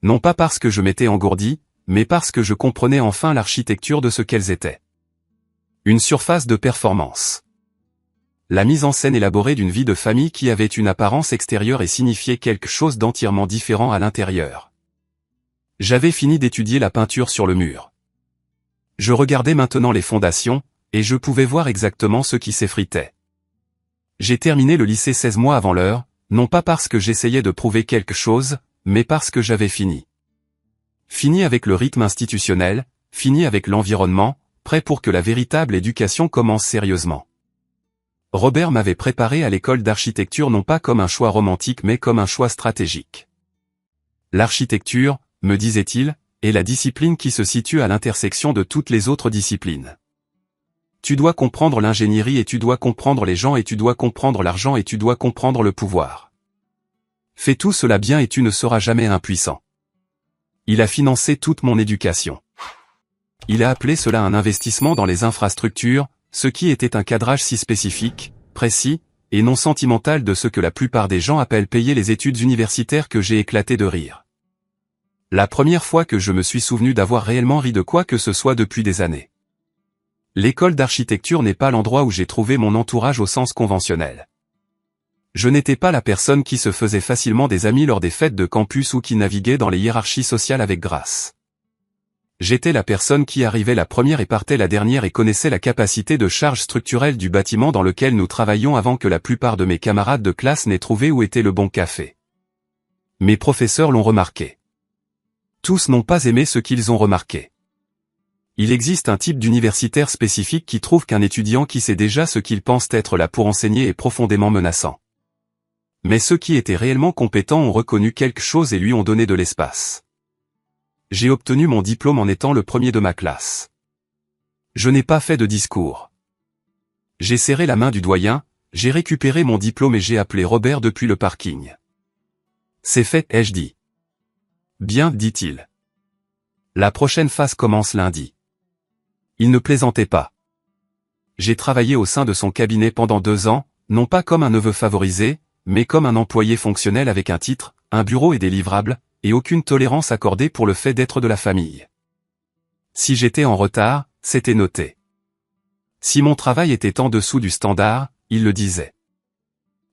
Non pas parce que je m'étais engourdi, mais parce que je comprenais enfin l'architecture de ce qu'elles étaient. Une surface de performance. La mise en scène élaborée d'une vie de famille qui avait une apparence extérieure et signifiait quelque chose d'entièrement différent à l'intérieur. J'avais fini d'étudier la peinture sur le mur. Je regardais maintenant les fondations, et je pouvais voir exactement ce qui s'effritait. J'ai terminé le lycée 16 mois avant l'heure, non pas parce que j'essayais de prouver quelque chose, mais parce que j'avais fini. Fini avec le rythme institutionnel, fini avec l'environnement, prêt pour que la véritable éducation commence sérieusement. Robert m'avait préparé à l'école d'architecture non pas comme un choix romantique mais comme un choix stratégique. L'architecture, me disait-il, est la discipline qui se situe à l'intersection de toutes les autres disciplines. Tu dois comprendre l'ingénierie et tu dois comprendre les gens et tu dois comprendre l'argent et tu dois comprendre le pouvoir. Fais tout cela bien et tu ne seras jamais impuissant. Il a financé toute mon éducation. Il a appelé cela un investissement dans les infrastructures, ce qui était un cadrage si spécifique, précis, et non sentimental de ce que la plupart des gens appellent payer les études universitaires que j'ai éclaté de rire. La première fois que je me suis souvenu d'avoir réellement ri de quoi que ce soit depuis des années. L'école d'architecture n'est pas l'endroit où j'ai trouvé mon entourage au sens conventionnel. Je n'étais pas la personne qui se faisait facilement des amis lors des fêtes de campus ou qui naviguait dans les hiérarchies sociales avec grâce. J'étais la personne qui arrivait la première et partait la dernière et connaissait la capacité de charge structurelle du bâtiment dans lequel nous travaillions avant que la plupart de mes camarades de classe n'aient trouvé où était le bon café. Mes professeurs l'ont remarqué. Tous n'ont pas aimé ce qu'ils ont remarqué. Il existe un type d'universitaire spécifique qui trouve qu'un étudiant qui sait déjà ce qu'il pense être là pour enseigner est profondément menaçant. Mais ceux qui étaient réellement compétents ont reconnu quelque chose et lui ont donné de l'espace. J'ai obtenu mon diplôme en étant le premier de ma classe. Je n'ai pas fait de discours. J'ai serré la main du doyen, j'ai récupéré mon diplôme et j'ai appelé Robert depuis le parking. C'est fait, ai-je dit. Bien, dit-il. La prochaine phase commence lundi. Il ne plaisantait pas. J'ai travaillé au sein de son cabinet pendant 2 ans, non pas comme un neveu favorisé, mais comme un employé fonctionnel avec un titre, un bureau et des livrables, et aucune tolérance accordée pour le fait d'être de la famille. Si j'étais en retard, c'était noté. Si mon travail était en dessous du standard, il le disait.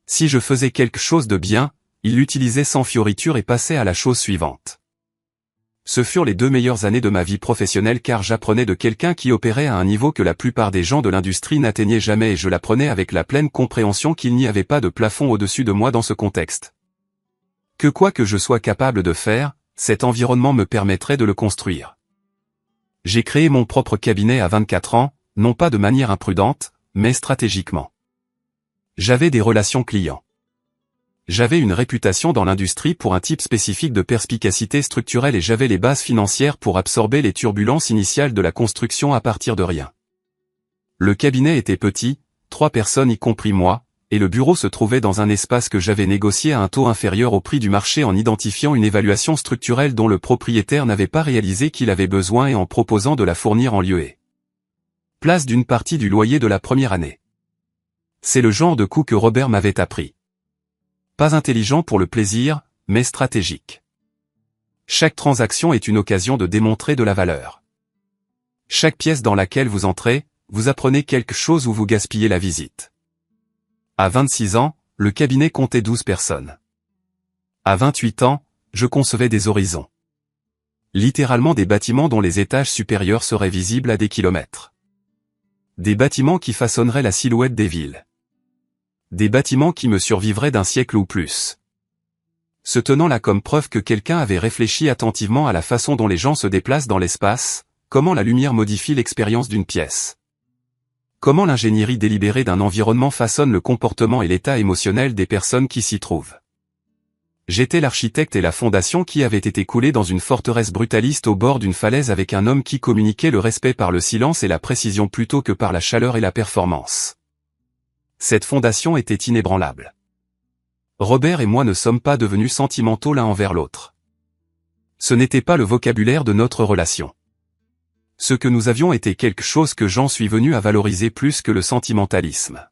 Si je faisais quelque chose de bien, il l'utilisait sans fioriture et passait à la chose suivante. Ce furent les 2 meilleures années de ma vie professionnelle car j'apprenais de quelqu'un qui opérait à un niveau que la plupart des gens de l'industrie n'atteignaient jamais et je l'apprenais avec la pleine compréhension qu'il n'y avait pas de plafond au-dessus de moi dans ce contexte. Que quoi que je sois capable de faire, cet environnement me permettrait de le construire. J'ai créé mon propre cabinet à 24 ans, non pas de manière imprudente, mais stratégiquement. J'avais des relations clients. J'avais une réputation dans l'industrie pour un type spécifique de perspicacité structurelle et j'avais les bases financières pour absorber les turbulences initiales de la construction à partir de rien. Le cabinet était petit, 3 personnes y compris moi, et le bureau se trouvait dans un espace que j'avais négocié à un taux inférieur au prix du marché en identifiant une évaluation structurelle dont le propriétaire n'avait pas réalisé qu'il avait besoin et en proposant de la fournir en lieu et place d'une partie du loyer de la première année. C'est le genre de coup que Robert m'avait appris. Pas intelligent pour le plaisir, mais stratégique. Chaque transaction est une occasion de démontrer de la valeur. Chaque pièce dans laquelle vous entrez, vous apprenez quelque chose ou vous gaspillez la visite. À 26 ans, le cabinet comptait 12 personnes. À 28 ans, je concevais des horizons. Littéralement des bâtiments dont les étages supérieurs seraient visibles à des kilomètres. Des bâtiments qui façonneraient la silhouette des villes. Des bâtiments qui me survivraient d'un siècle ou plus. Se tenant là comme preuve que quelqu'un avait réfléchi attentivement à la façon dont les gens se déplacent dans l'espace, comment la lumière modifie l'expérience d'une pièce. Comment l'ingénierie délibérée d'un environnement façonne le comportement et l'état émotionnel des personnes qui s'y trouvent. J'étais l'architecte et la fondation qui avait été coulée dans une forteresse brutaliste au bord d'une falaise avec un homme qui communiquait le respect par le silence et la précision plutôt que par la chaleur et la performance. Cette fondation était inébranlable. Robert et moi ne sommes pas devenus sentimentaux l'un envers l'autre. Ce n'était pas le vocabulaire de notre relation. Ce que nous avions était quelque chose que j'en suis venu à valoriser plus que le sentimentalisme.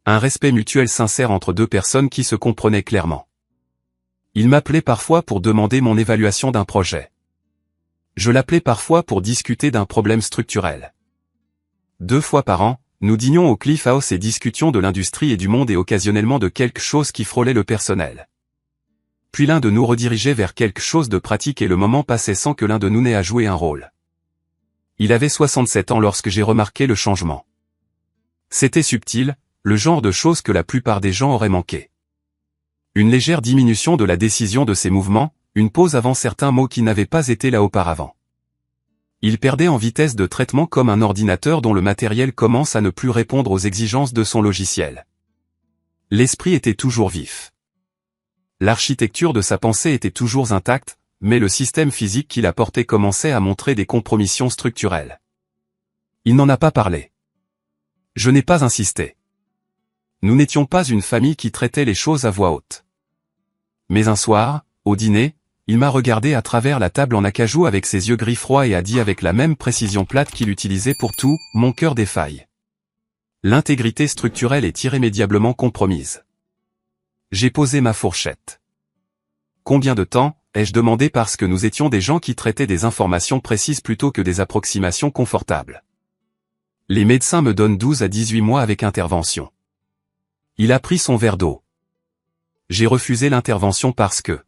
Un respect mutuel sincère entre 2 personnes qui se comprenaient clairement. Il m'appelait parfois pour demander mon évaluation d'un projet. Je l'appelais parfois pour discuter d'un problème structurel. 2 fois par an, nous dînions au Cliff House et discutions de l'industrie et du monde et occasionnellement de quelque chose qui frôlait le personnel. Puis l'un de nous redirigeait vers quelque chose de pratique et le moment passait sans que l'un de nous n'ait à jouer un rôle. Il avait 67 ans lorsque j'ai remarqué le changement. C'était subtil, le genre de choses que la plupart des gens auraient manqué. Une légère diminution de la décision de ses mouvements, une pause avant certains mots qui n'avaient pas été là auparavant. Il perdait en vitesse de traitement comme un ordinateur dont le matériel commence à ne plus répondre aux exigences de son logiciel. L'esprit était toujours vif. L'architecture de sa pensée était toujours intacte, mais le système physique qu'il apportait commençait à montrer des compromissions structurelles. Il n'en a pas parlé. Je n'ai pas insisté. Nous n'étions pas une famille qui traitait les choses à voix haute. Mais un soir, au dîner, il m'a regardé à travers la table en acajou avec ses yeux gris froids et a dit avec la même précision plate qu'il utilisait pour tout, mon cœur défaille. L'intégrité structurelle est irrémédiablement compromise. J'ai posé ma fourchette. Combien de temps, ai-je demandé parce que nous étions des gens qui traitaient des informations précises plutôt que des approximations confortables. Les médecins me donnent 12 à 18 mois avec intervention. Il a pris son verre d'eau. J'ai refusé l'intervention parce que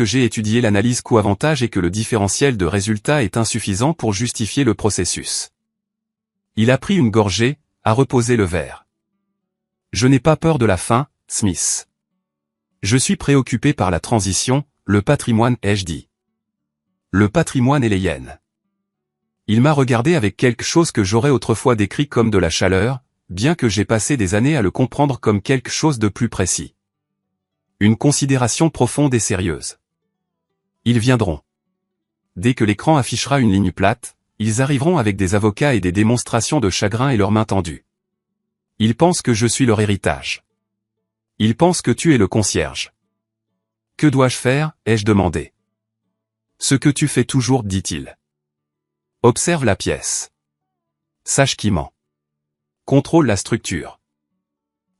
j'ai étudié l'analyse coût-avantage et que le différentiel de résultats est insuffisant pour justifier le processus. Il a pris une gorgée, a reposé le verre. Je n'ai pas peur de la fin, Smith. Je suis préoccupé par la transition, le patrimoine, ai-je dit. Le patrimoine et les yens. Il m'a regardé avec quelque chose que j'aurais autrefois décrit comme de la chaleur, bien que j'ai passé des années à le comprendre comme quelque chose de plus précis. Une considération profonde et sérieuse. Ils viendront. Dès que l'écran affichera une ligne plate, ils arriveront avec des avocats et des démonstrations de chagrin et leurs mains tendues. Ils pensent que je suis leur héritage. Ils pensent que tu es le concierge. Que dois-je faire, ai-je demandé. Ce que tu fais toujours, dit-il. Observe la pièce. Sache qui ment. Contrôle la structure.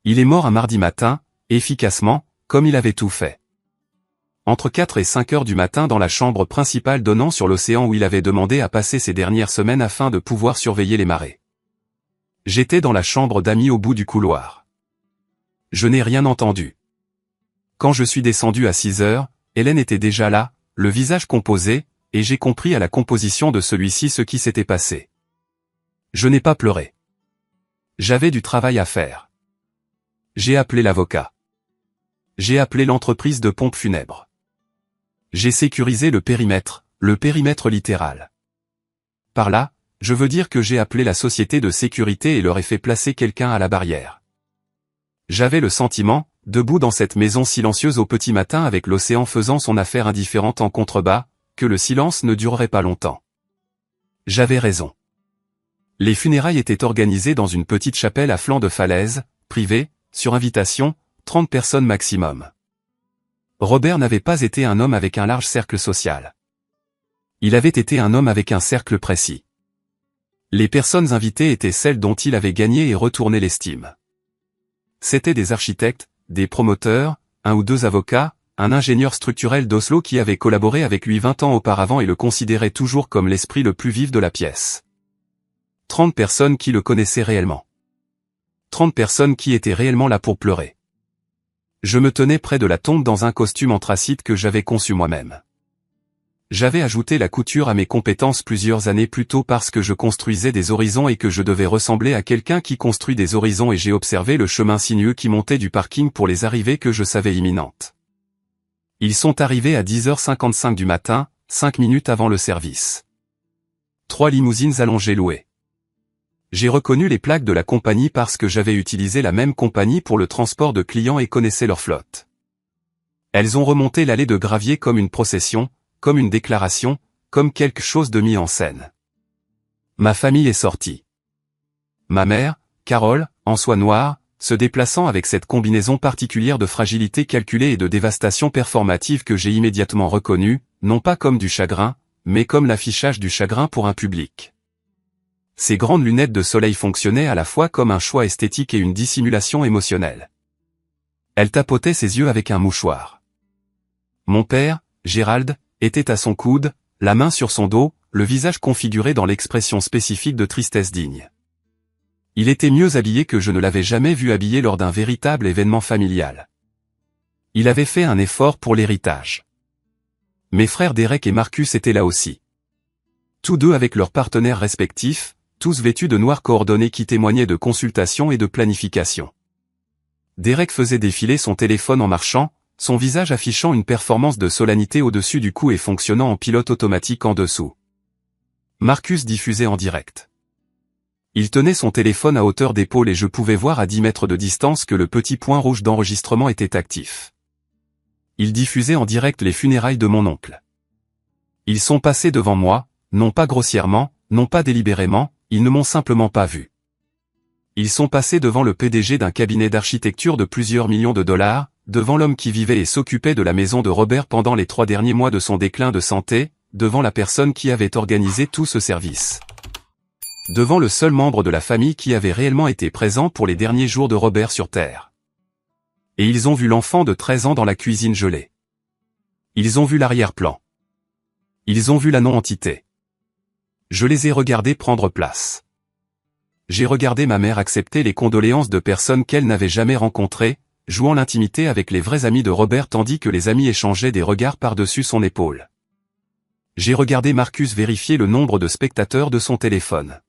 Il est mort un mardi matin, efficacement, comme il avait tout fait. Entre 4 et 5 heures du matin dans la chambre principale donnant sur l'océan où il avait demandé à passer ses dernières semaines afin de pouvoir surveiller les marées. J'étais dans la chambre d'amis au bout du couloir. Je n'ai rien entendu. Quand je suis descendu à 6 heures, Hélène était déjà là, le visage composé, et j'ai compris à la composition de celui-ci ce qui s'était passé. Je n'ai pas pleuré. J'avais du travail à faire. J'ai appelé l'avocat. J'ai appelé l'entreprise de pompes funèbres. J'ai sécurisé le périmètre littéral. Par là, je veux dire que j'ai appelé la société de sécurité et leur ai fait placer quelqu'un à la barrière. J'avais le sentiment, debout dans cette maison silencieuse au petit matin avec l'océan faisant son affaire indifférente en contrebas, que le silence ne durerait pas longtemps. J'avais raison. Les funérailles étaient organisées dans une petite chapelle à flanc de falaise, privée, sur invitation, 30 personnes maximum. Robert n'avait pas été un homme avec un large cercle social. Il avait été un homme avec un cercle précis. Les personnes invitées étaient celles dont il avait gagné et retourné l'estime. C'étaient des architectes, des promoteurs, un ou deux avocats, un ingénieur structurel d'Oslo qui avait collaboré avec lui 20 ans auparavant et le considérait toujours comme l'esprit le plus vif de la pièce. 30 personnes qui le connaissaient réellement. 30 personnes qui étaient réellement là pour pleurer. Je me tenais près de la tombe dans un costume anthracite que j'avais conçu moi-même. J'avais ajouté la couture à mes compétences plusieurs années plus tôt parce que je construisais des horizons et que je devais ressembler à quelqu'un qui construit des horizons et j'ai observé le chemin sinueux qui montait du parking pour les arrivées que je savais imminentes. Ils sont arrivés à 10h55 du matin, 5 minutes avant le service. 3 limousines allongées louées. J'ai reconnu les plaques de la compagnie parce que j'avais utilisé la même compagnie pour le transport de clients et connaissais leur flotte. Elles ont remonté l'allée de gravier comme une procession, comme une déclaration, comme quelque chose de mis en scène. Ma famille est sortie. Ma mère, Carole, en soie noire, se déplaçant avec cette combinaison particulière de fragilité calculée et de dévastation performative que j'ai immédiatement reconnue, non pas comme du chagrin, mais comme l'affichage du chagrin pour un public. Ses grandes lunettes de soleil fonctionnaient à la fois comme un choix esthétique et une dissimulation émotionnelle. Elle tapotait ses yeux avec un mouchoir. Mon père, Gérald, était à son coude, la main sur son dos, le visage configuré dans l'expression spécifique de tristesse digne. Il était mieux habillé que je ne l'avais jamais vu habillé lors d'un véritable événement familial. Il avait fait un effort pour l'héritage. Mes frères Derek et Marcus étaient là aussi. Tous deux avec leurs partenaires respectifs, tous vêtus de noir coordonné qui témoignaient de consultation et de planification. Derek faisait défiler son téléphone en marchant, son visage affichant une performance de solennité au-dessus du cou et fonctionnant en pilote automatique en dessous. Marcus diffusait en direct. Il tenait son téléphone à hauteur d'épaule et je pouvais voir à 10 mètres de distance que le petit point rouge d'enregistrement était actif. Il diffusait en direct les funérailles de mon oncle. Ils sont passés devant moi, non pas grossièrement, non pas délibérément, ils ne m'ont simplement pas vu. Ils sont passés devant le PDG d'un cabinet d'architecture de plusieurs millions de dollars, devant l'homme qui vivait et s'occupait de la maison de Robert pendant les 3 derniers mois de son déclin de santé, devant la personne qui avait organisé tout ce service. Devant le seul membre de la famille qui avait réellement été présent pour les derniers jours de Robert sur Terre. Et ils ont vu l'enfant de 13 ans dans la cuisine gelée. Ils ont vu l'arrière-plan. Ils ont vu la non-entité. Je les ai regardés prendre place. J'ai regardé ma mère accepter les condoléances de personnes qu'elle n'avait jamais rencontrées, jouant l'intimité avec les vrais amis de Robert tandis que les amis échangeaient des regards par-dessus son épaule. J'ai regardé Marcus vérifier le nombre de spectateurs de son téléphone.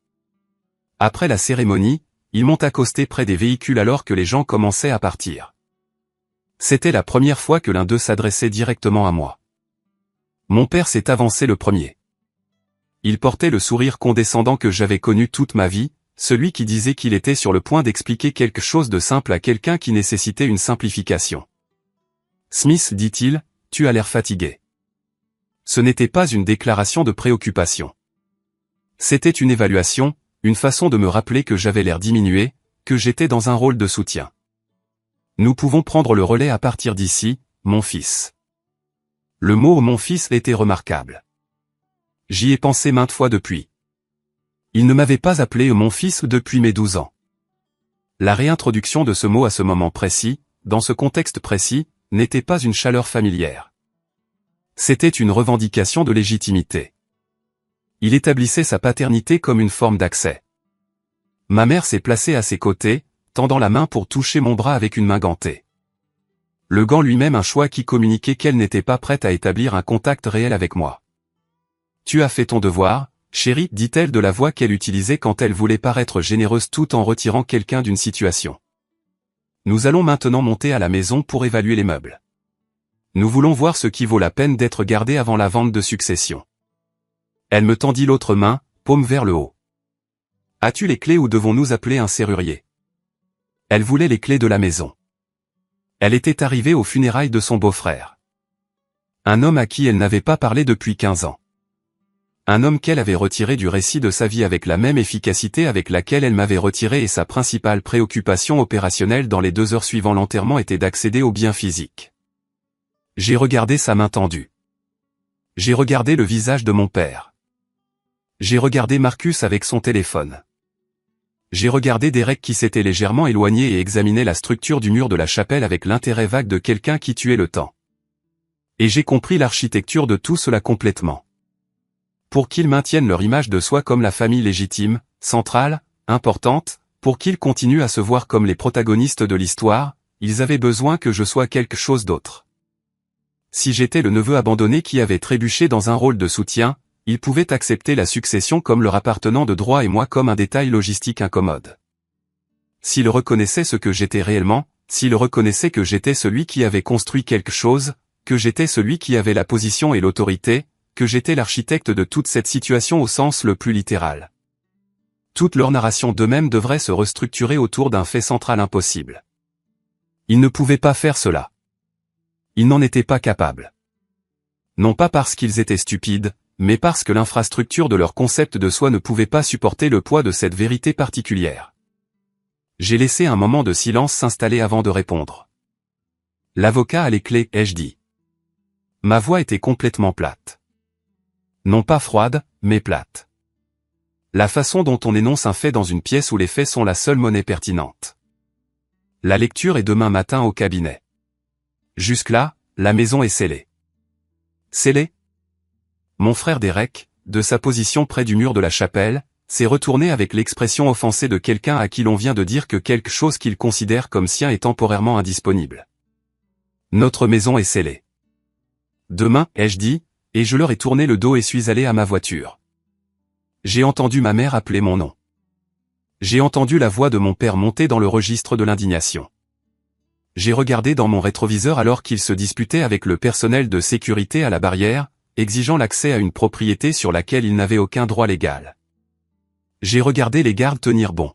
Après la cérémonie, ils m'ont accosté près des véhicules alors que les gens commençaient à partir. C'était la première fois que l'un d'eux s'adressait directement à moi. Mon père s'est avancé le premier. Il portait le sourire condescendant que j'avais connu toute ma vie, celui qui disait qu'il était sur le point d'expliquer quelque chose de simple à quelqu'un qui nécessitait une simplification. Smith, dit-il, tu as l'air fatigué. Ce n'était pas une déclaration de préoccupation. C'était une évaluation, une façon de me rappeler que j'avais l'air diminué, que j'étais dans un rôle de soutien. Nous pouvons prendre le relais à partir d'ici, mon fils. Le mot « mon fils » était remarquable. J'y ai pensé maintes fois depuis. Il ne m'avait pas appelé mon fils depuis mes 12 ans. La réintroduction de ce mot à ce moment précis, dans ce contexte précis, n'était pas une chaleur familière. C'était une revendication de légitimité. Il établissait sa paternité comme une forme d'accès. Ma mère s'est placée à ses côtés, tendant la main pour toucher mon bras avec une main gantée. Le gant lui-même un choix qui communiquait qu'elle n'était pas prête à établir un contact réel avec moi. « Tu as fait ton devoir, chérie, dit-elle de la voix qu'elle utilisait quand elle voulait paraître généreuse tout en retirant quelqu'un d'une situation. Nous allons maintenant monter à la maison pour évaluer les meubles. Nous voulons voir ce qui vaut la peine d'être gardé avant la vente de succession. Elle me tendit l'autre main, paume vers le haut. As-tu les clés ou devons-nous appeler un serrurier? Elle voulait les clés de la maison. Elle était arrivée aux funérailles de son beau-frère. Un homme à qui elle n'avait pas parlé depuis 15 ans. Un homme qu'elle avait retiré du récit de sa vie avec la même efficacité avec laquelle elle m'avait retiré et sa principale préoccupation opérationnelle dans les 2 heures suivant l'enterrement était d'accéder aux biens physiques. J'ai regardé sa main tendue. J'ai regardé le visage de mon père. J'ai regardé Marcus avec son téléphone. J'ai regardé Derek qui s'était légèrement éloigné et examinait la structure du mur de la chapelle avec l'intérêt vague de quelqu'un qui tuait le temps. Et j'ai compris l'architecture de tout cela complètement. Pour qu'ils maintiennent leur image de soi comme la famille légitime, centrale, importante, pour qu'ils continuent à se voir comme les protagonistes de l'histoire, ils avaient besoin que je sois quelque chose d'autre. Si j'étais le neveu abandonné qui avait trébuché dans un rôle de soutien, ils pouvaient accepter la succession comme leur appartenant de droit et moi comme un détail logistique incommode. S'ils reconnaissaient ce que j'étais réellement, s'ils reconnaissaient que j'étais celui qui avait construit quelque chose, que j'étais celui qui avait la position et l'autorité, que j'étais l'architecte de toute cette situation au sens le plus littéral. Toute leur narration d'eux-mêmes devrait se restructurer autour d'un fait central impossible. Ils ne pouvaient pas faire cela. Ils n'en étaient pas capables. Non pas parce qu'ils étaient stupides, mais parce que l'infrastructure de leur concept de soi ne pouvait pas supporter le poids de cette vérité particulière. J'ai laissé un moment de silence s'installer avant de répondre. L'avocat a les clés, ai-je dit. Ma voix était complètement plate. Non pas froide, mais plate. La façon dont on énonce un fait dans une pièce où les faits sont la seule monnaie pertinente. La lecture est demain matin au cabinet. Jusque-là, la maison est scellée. Scellée? Mon frère Derek, de sa position près du mur de la chapelle, s'est retourné avec l'expression offensée de quelqu'un à qui l'on vient de dire que quelque chose qu'il considère comme sien est temporairement indisponible. Notre maison est scellée. Demain, ai-je dit, et je leur ai tourné le dos et suis allé à ma voiture. J'ai entendu ma mère appeler mon nom. J'ai entendu la voix de mon père monter dans le registre de l'indignation. J'ai regardé dans mon rétroviseur alors qu'il se disputait avec le personnel de sécurité à la barrière, exigeant l'accès à une propriété sur laquelle il n'avait aucun droit légal. J'ai regardé les gardes tenir bon.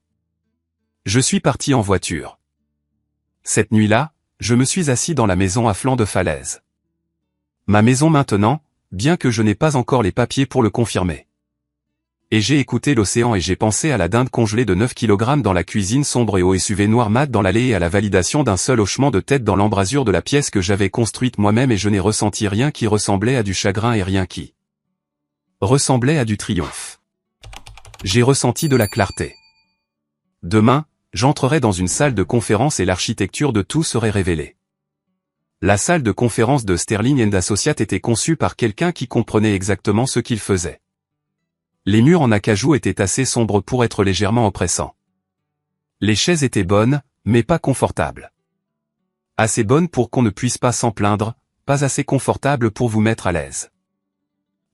Je suis parti en voiture. Cette nuit-là, je me suis assis dans la maison à flanc de falaise. Ma maison maintenant, bien que je n'ai pas encore les papiers pour le confirmer. Et j'ai écouté l'océan et j'ai pensé à la dinde congelée de 9 kg dans la cuisine sombre et au SUV noir mat dans l'allée et à la validation d'un seul hochement de tête dans l'embrasure de la pièce que j'avais construite moi-même et je n'ai ressenti rien qui ressemblait à du chagrin et rien qui ressemblait à du triomphe. J'ai ressenti de la clarté. Demain, j'entrerai dans une salle de conférence et l'architecture de tout serait révélée. La salle de conférence de Sterling & Associates était conçue par quelqu'un qui comprenait exactement ce qu'il faisait. Les murs en acajou étaient assez sombres pour être légèrement oppressants. Les chaises étaient bonnes, mais pas confortables. Assez bonnes pour qu'on ne puisse pas s'en plaindre, pas assez confortables pour vous mettre à l'aise.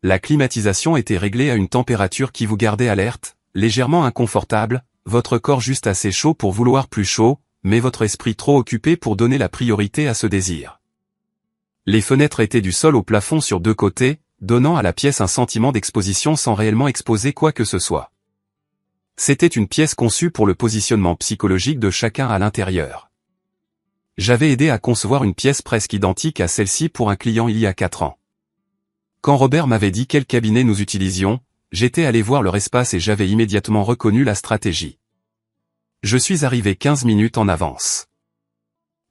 La climatisation était réglée à une température qui vous gardait alerte, légèrement inconfortable, votre corps juste assez chaud pour vouloir plus chaud, mais votre esprit trop occupé pour donner la priorité à ce désir. Les fenêtres étaient du sol au plafond sur deux côtés, donnant à la pièce un sentiment d'exposition sans réellement exposer quoi que ce soit. C'était une pièce conçue pour le positionnement psychologique de chacun à l'intérieur. J'avais aidé à concevoir une pièce presque identique à celle-ci pour un client il y a 4 ans. Quand Robert m'avait dit quel cabinet nous utilisions, j'étais allé voir leur espace et j'avais immédiatement reconnu la stratégie. Je suis arrivé 15 minutes en avance.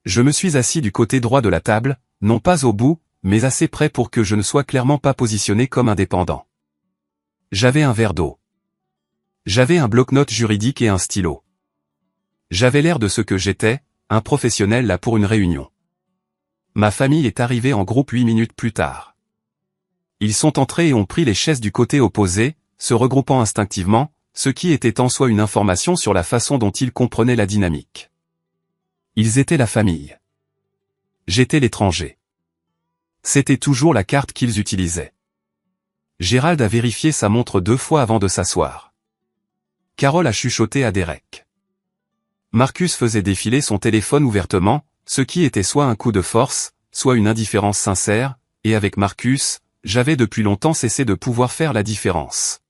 Je me suis assis du côté droit de la table, non pas au bout, mais assez près pour que je ne sois clairement pas positionné comme indépendant. J'avais un verre d'eau. J'avais un bloc-notes juridique et un stylo. J'avais l'air de ce que j'étais, un professionnel là pour une réunion. Ma famille est arrivée en groupe 8 minutes plus tard. Ils sont entrés et ont pris les chaises du côté opposé, se regroupant instinctivement, ce qui était en soi une information sur la façon dont ils comprenaient la dynamique. Ils étaient la famille. J'étais l'étranger. C'était toujours la carte qu'ils utilisaient. Gérald a vérifié sa montre 2 fois avant de s'asseoir. Carole a chuchoté à Derek. Marcus faisait défiler son téléphone ouvertement, ce qui était soit un coup de force, soit une indifférence sincère, et avec Marcus, j'avais depuis longtemps cessé de pouvoir faire la différence.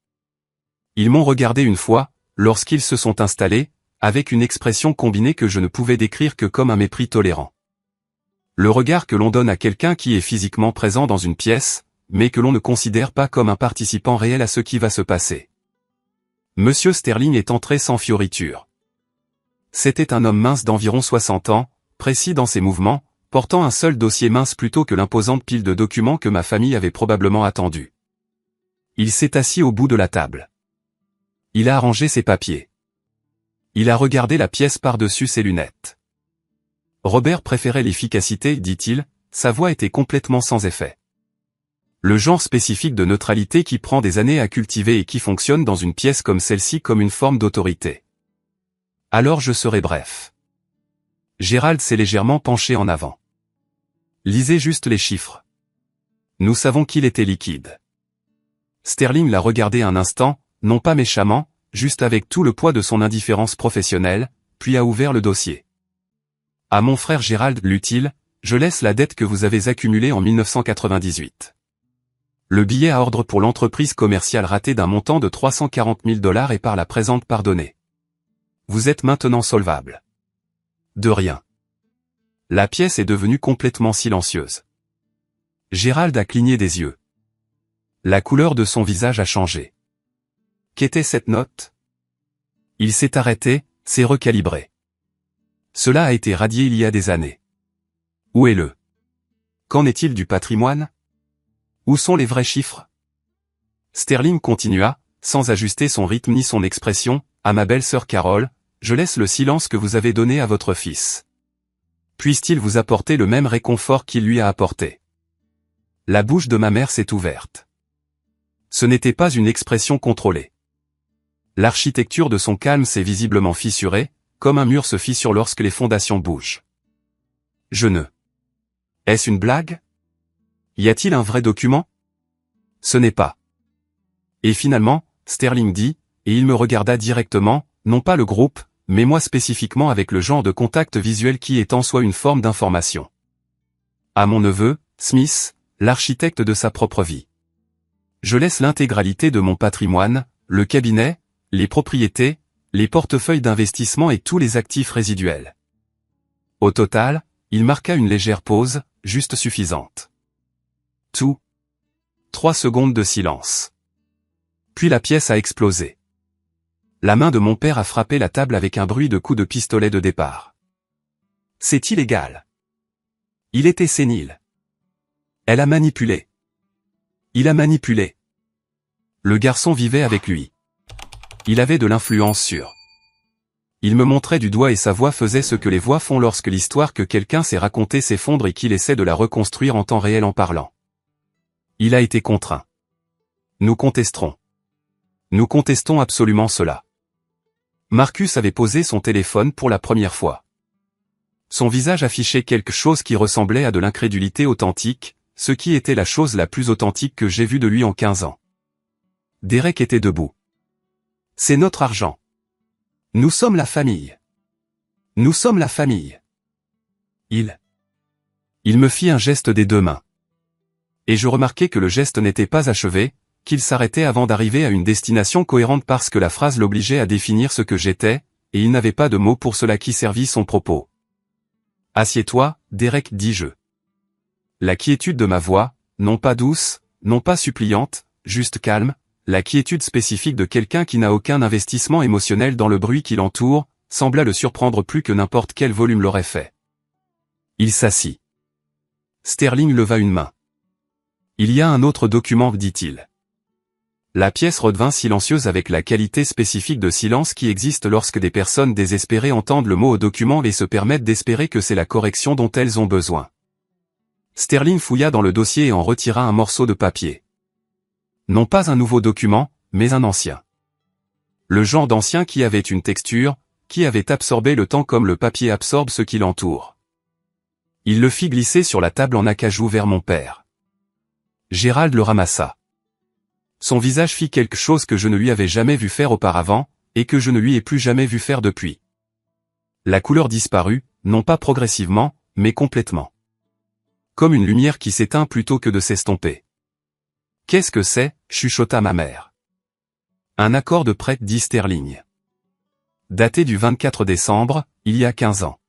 Ils m'ont regardé une fois, lorsqu'ils se sont installés, avec une expression combinée que je ne pouvais décrire que comme un mépris tolérant. Le regard que l'on donne à quelqu'un qui est physiquement présent dans une pièce, mais que l'on ne considère pas comme un participant réel à ce qui va se passer. Monsieur Sterling est entré sans fioriture. C'était un homme mince d'environ 60 ans, précis dans ses mouvements, portant un seul dossier mince plutôt que l'imposante pile de documents que ma famille avait probablement attendu. Il s'est assis au bout de la table. Il a arrangé ses papiers. Il a regardé la pièce par-dessus ses lunettes. Robert préférait l'efficacité, dit-il, sa voix était complètement sans effet. Le genre spécifique de neutralité qui prend des années à cultiver et qui fonctionne dans une pièce comme celle-ci comme une forme d'autorité. Alors je serai bref. Gérald s'est légèrement penché en avant. Lisez juste les chiffres. Nous savons qu'il était liquide. Sterling l'a regardé un instant, non pas méchamment, juste avec tout le poids de son indifférence professionnelle, puis a ouvert le dossier. À mon frère Gérald, lut-il, je laisse la dette que vous avez accumulée en 1998. Le billet à ordre pour l'entreprise commerciale ratée d'un montant de 340 000 $ est par la présente pardonné. Vous êtes maintenant solvable. De rien. La pièce est devenue complètement silencieuse. Gérald a cligné des yeux. La couleur de son visage a changé. Qu'était cette note? Il s'est arrêté, s'est recalibré. Cela a été radié il y a des années. Où est-le? Qu'en est-il du patrimoine? Où sont les vrais chiffres? Sterling continua, sans ajuster son rythme ni son expression, à ma belle-sœur Carole, je laisse le silence que vous avez donné à votre fils. Puisse-t-il vous apporter le même réconfort qu'il lui a apporté? La bouche de ma mère s'est ouverte. Ce n'était pas une expression contrôlée. L'architecture de son calme s'est visiblement fissurée, comme un mur se fissure lorsque les fondations bougent. Je ne. Est-ce une blague? Y a-t-il un vrai document? Ce n'est pas. Et finalement, Sterling dit, et il me regarda directement, non pas le groupe, mais moi spécifiquement avec le genre de contact visuel qui est en soi une forme d'information. À mon neveu, Smith, l'architecte de sa propre vie. Je laisse l'intégralité de mon patrimoine, le cabinet, les propriétés, les portefeuilles d'investissement et tous les actifs résiduels. Au total, il marqua une légère pause, juste suffisante. Tout. 3 secondes de silence. Puis la pièce a explosé. La main de mon père a frappé la table avec un bruit de coup de pistolet de départ. C'est illégal. Il était sénile. Elle a manipulé. Il a manipulé. Le garçon vivait avec lui. Il avait de l'influence sur. Il me montrait du doigt et sa voix faisait ce que les voix font lorsque l'histoire que quelqu'un s'est racontée s'effondre et qu'il essaie de la reconstruire en temps réel en parlant. Il a été contraint. Nous contesterons. Nous contestons absolument cela. Marcus avait posé son téléphone pour la première fois. Son visage affichait quelque chose qui ressemblait à de l'incrédulité authentique, ce qui était la chose la plus authentique que j'ai vue de lui en 15 ans. Derek était debout. C'est notre argent. Nous sommes la famille. Nous sommes la famille. Il me fit un geste des deux mains. Et je remarquai que le geste n'était pas achevé, qu'il s'arrêtait avant d'arriver à une destination cohérente parce que la phrase l'obligeait à définir ce que j'étais, et il n'avait pas de mots pour cela qui servit son propos. Assieds-toi, Derek, dis-je. La quiétude de ma voix, non pas douce, non pas suppliante, juste calme, la quiétude spécifique de quelqu'un qui n'a aucun investissement émotionnel dans le bruit qui l'entoure, sembla le surprendre plus que n'importe quel volume l'aurait fait. Il s'assit. Sterling leva une main. Il y a un autre document, dit-il. La pièce redevint silencieuse avec la qualité spécifique de silence qui existe lorsque des personnes désespérées entendent le mot au document et se permettent d'espérer que c'est la correction dont elles ont besoin. Sterling fouilla dans le dossier et en retira un morceau de papier. Non pas un nouveau document, mais un ancien. Le genre d'ancien qui avait une texture, qui avait absorbé le temps comme le papier absorbe ce qui l'entoure. Il le fit glisser sur la table en acajou vers mon père. Gérald le ramassa. Son visage fit quelque chose que je ne lui avais jamais vu faire auparavant, et que je ne lui ai plus jamais vu faire depuis. La couleur disparut, non pas progressivement, mais complètement. Comme une lumière qui s'éteint plutôt que de s'estomper. « Qu'est-ce que c'est » chuchota ma mère. Un accord de prêt, dit Sterling. Daté du 24 décembre, il y a 15 ans.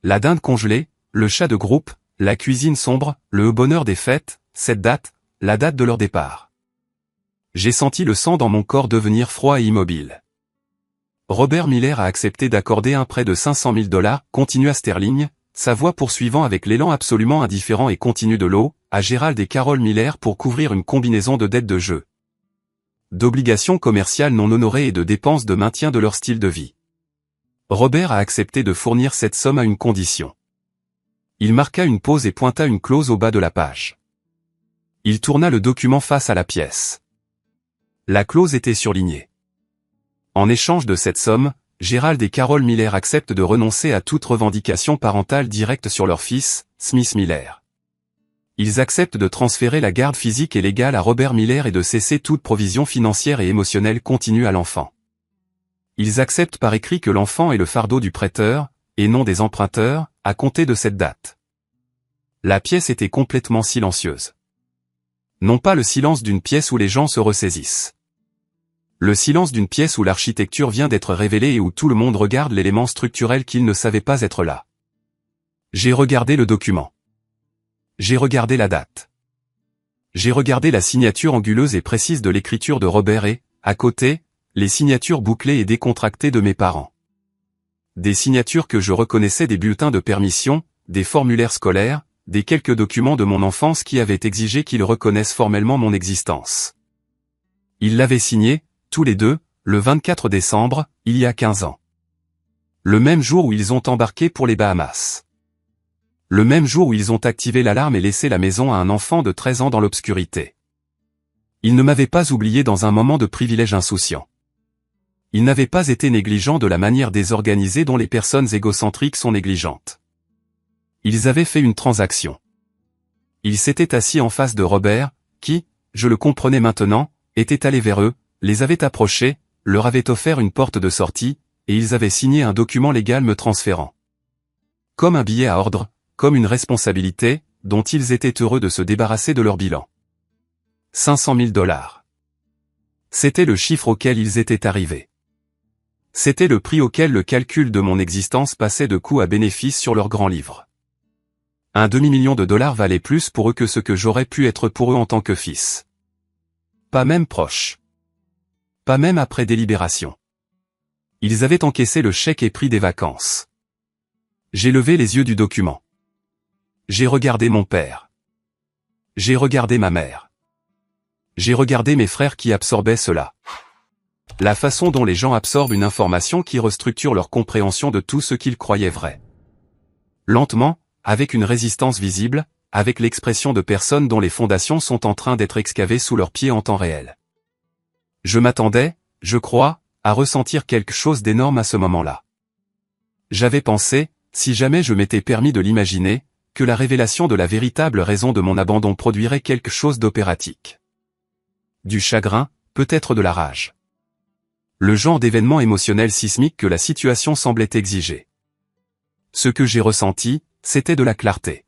La dinde congelée, le chat de groupe, la cuisine sombre, le bonheur des fêtes, cette date, la date de leur départ. J'ai senti le sang dans mon corps devenir froid et immobile. Robert Miller a accepté d'accorder un prêt de $500 000, continua Sterling, sa voix poursuivant avec l'élan absolument indifférent et continu de l'eau, à Gérald et Carol Miller pour couvrir une combinaison de dettes de jeu, d'obligations commerciales non honorées et de dépenses de maintien de leur style de vie. Robert a accepté de fournir cette somme à une condition. Il marqua une pause et pointa une clause au bas de la page. Il tourna le document face à la pièce. La clause était surlignée. En échange de cette somme, Gérald et Carol Miller acceptent de renoncer à toute revendication parentale directe sur leur fils, Smith Miller. Ils acceptent de transférer la garde physique et légale à Robert Miller et de cesser toute provision financière et émotionnelle continue à l'enfant. Ils acceptent par écrit que l'enfant est le fardeau du prêteur, et non des emprunteurs, à compter de cette date. La pièce était complètement silencieuse. Non pas le silence d'une pièce où les gens se ressaisissent. Le silence d'une pièce où l'architecture vient d'être révélée et où tout le monde regarde l'élément structurel qu'il ne savait pas être là. J'ai regardé le document. J'ai regardé la date. J'ai regardé la signature anguleuse et précise de l'écriture de Robert et, à côté, les signatures bouclées et décontractées de mes parents. Des signatures que je reconnaissais des bulletins de permission, des formulaires scolaires, des quelques documents de mon enfance qui avaient exigé qu'ils reconnaissent formellement mon existence. Ils l'avaient signé, tous les deux, le 24 décembre, il y a 15 ans. Le même jour où ils ont embarqué pour les Bahamas. Le même jour où ils ont activé l'alarme et laissé la maison à un enfant de 13 ans dans l'obscurité. Ils ne m'avaient pas oublié dans un moment de privilège insouciant. Ils n'avaient pas été négligents de la manière désorganisée dont les personnes égocentriques sont négligentes. Ils avaient fait une transaction. Ils s'étaient assis en face de Robert, qui, je le comprenais maintenant, était allé vers eux, les avait approchés, leur avait offert une porte de sortie, et ils avaient signé un document légal me transférant. Comme un billet à ordre, comme une responsabilité, dont ils étaient heureux de se débarrasser de leur bilan. $500 000. C'était le chiffre auquel ils étaient arrivés. C'était le prix auquel le calcul de mon existence passait de coût à bénéfice sur leur grand livre. Un demi-million de dollars valait plus pour eux que ce que j'aurais pu être pour eux en tant que fils. Pas même proche. Pas même après délibération. Ils avaient encaissé le chèque et pris des vacances. J'ai levé les yeux du document. J'ai regardé mon père. J'ai regardé ma mère. J'ai regardé mes frères qui absorbaient cela. La façon dont les gens absorbent une information qui restructure leur compréhension de tout ce qu'ils croyaient vrai. Lentement, avec une résistance visible, avec l'expression de personnes dont les fondations sont en train d'être excavées sous leurs pieds en temps réel. Je m'attendais, je crois, à ressentir quelque chose d'énorme à ce moment-là. J'avais pensé, si jamais je m'étais permis de l'imaginer, que la révélation de la véritable raison de mon abandon produirait quelque chose d'opératique. Du chagrin, peut-être de la rage. Le genre d'événement émotionnel sismique que la situation semblait exiger. Ce que j'ai ressenti, c'était de la clarté.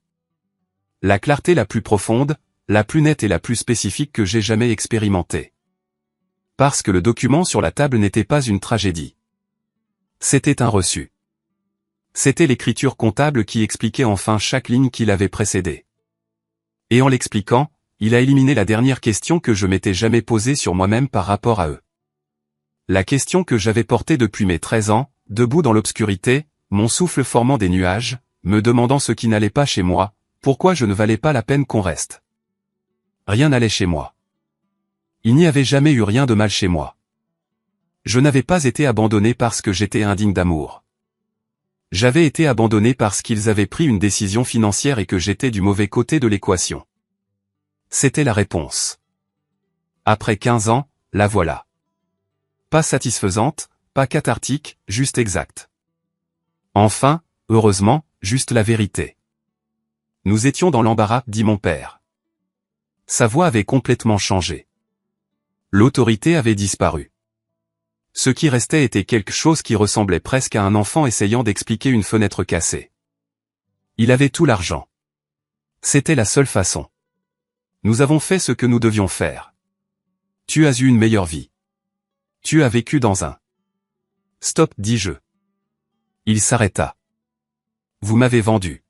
La clarté la plus profonde, la plus nette et la plus spécifique que j'ai jamais expérimentée. Parce que le document sur la table n'était pas une tragédie. C'était un reçu. C'était l'écriture comptable qui expliquait enfin chaque ligne qui l'avait précédée. Et en l'expliquant, il a éliminé la dernière question que je m'étais jamais posée sur moi-même par rapport à eux. La question que j'avais portée depuis mes 13 ans, debout dans l'obscurité, mon souffle formant des nuages, me demandant ce qui n'allait pas chez moi, pourquoi je ne valais pas la peine qu'on reste. Rien n'allait chez moi. Il n'y avait jamais eu rien de mal chez moi. Je n'avais pas été abandonné parce que j'étais indigne d'amour. J'avais été abandonné parce qu'ils avaient pris une décision financière et que j'étais du mauvais côté de l'équation. C'était la réponse. Après 15 ans, la voilà. Pas satisfaisante, pas cathartique, juste exacte. Enfin, heureusement, juste la vérité. Nous étions dans l'embarras, dit mon père. Sa voix avait complètement changé. L'autorité avait disparu. Ce qui restait était quelque chose qui ressemblait presque à un enfant essayant d'expliquer une fenêtre cassée. Il avait tout l'argent. C'était la seule façon. Nous avons fait ce que nous devions faire. Tu as eu une meilleure vie. Tu as vécu dans un... Stop, dis-je. Il s'arrêta. Vous m'avez vendu.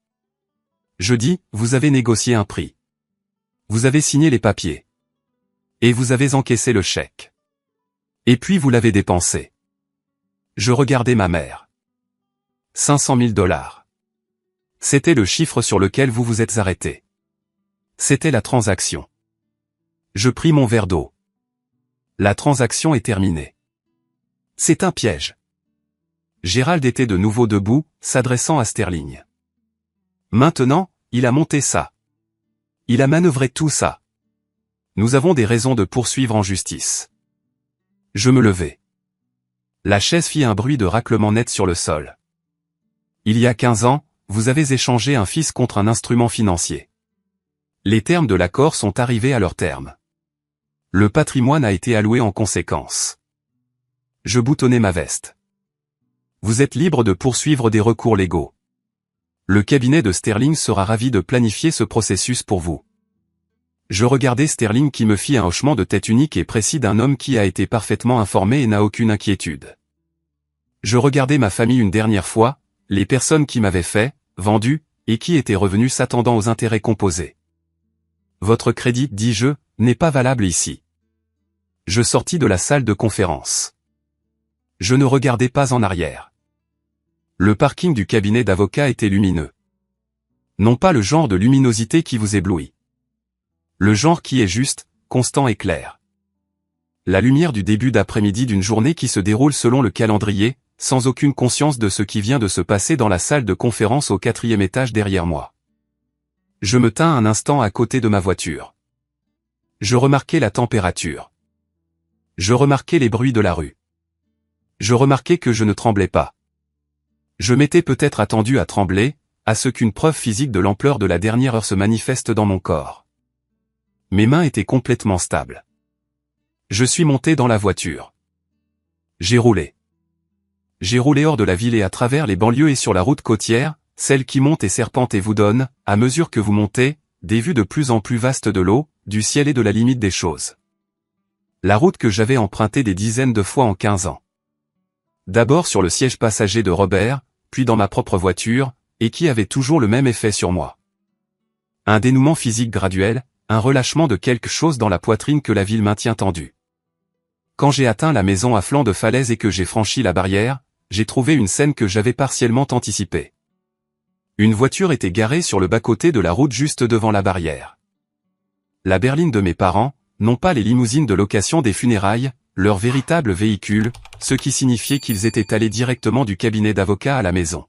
Je dis, vous avez négocié un prix. Vous avez signé les papiers. Et vous avez encaissé le chèque. Et puis vous l'avez dépensé. Je regardais ma mère. 500 000 $. C'était le chiffre sur lequel vous vous êtes arrêté. C'était la transaction. Je pris mon verre d'eau. La transaction est terminée. C'est un piège. Gérald était de nouveau debout, s'adressant à Sterling. Maintenant, il a monté ça. Il a manœuvré tout ça. Nous avons des raisons de poursuivre en justice. Je me levai. La chaise fit un bruit de raclement net sur le sol. Il y a 15 ans, vous avez échangé un fils contre un instrument financier. Les termes de l'accord sont arrivés à leur terme. Le patrimoine a été alloué en conséquence. Je boutonnai ma veste. Vous êtes libre de poursuivre des recours légaux. Le cabinet de Sterling sera ravi de planifier ce processus pour vous. Je regardai Sterling qui me fit un hochement de tête unique et précis d'un homme qui a été parfaitement informé et n'a aucune inquiétude. Je regardai ma famille une dernière fois, les personnes qui m'avaient fait, vendu, et qui étaient revenues s'attendant aux intérêts composés. Votre crédit, dis-je, n'est pas valable ici. Je sortis de la salle de conférence. Je ne regardai pas en arrière. Le parking du cabinet d'avocat était lumineux. Non pas le genre de luminosité qui vous éblouit. Le genre qui est juste, constant et clair. La lumière du début d'après-midi d'une journée qui se déroule selon le calendrier, sans aucune conscience de ce qui vient de se passer dans la salle de conférence au 4e étage derrière moi. Je me tins un instant à côté de ma voiture. Je remarquai la température. Je remarquai les bruits de la rue. Je remarquai que je ne tremblais pas. Je m'étais peut-être attendu à trembler, à ce qu'une preuve physique de l'ampleur de la dernière heure se manifeste dans mon corps. Mes mains étaient complètement stables. Je suis monté dans la voiture. J'ai roulé. J'ai roulé hors de la ville et à travers les banlieues et sur la route côtière, celle qui monte et serpente et vous donne, à mesure que vous montez, des vues de plus en plus vastes de l'eau, du ciel et de la limite des choses. La route que j'avais empruntée des dizaines de fois en 15 ans. D'abord sur le siège passager de Robert, puis dans ma propre voiture, et qui avait toujours le même effet sur moi. Un dénouement physique graduel, un relâchement de quelque chose dans la poitrine que la ville maintient tendue. quand j'ai atteint la maison à flanc de falaise et que j'ai franchi la barrière, j'ai trouvé une scène que j'avais partiellement anticipée. Une voiture était garée sur le bas-côté de la route juste devant la barrière. La berline de mes parents, non pas les limousines de location des funérailles, leur véritable véhicule, ce qui signifiait qu'ils étaient allés directement du cabinet d'avocat à la maison.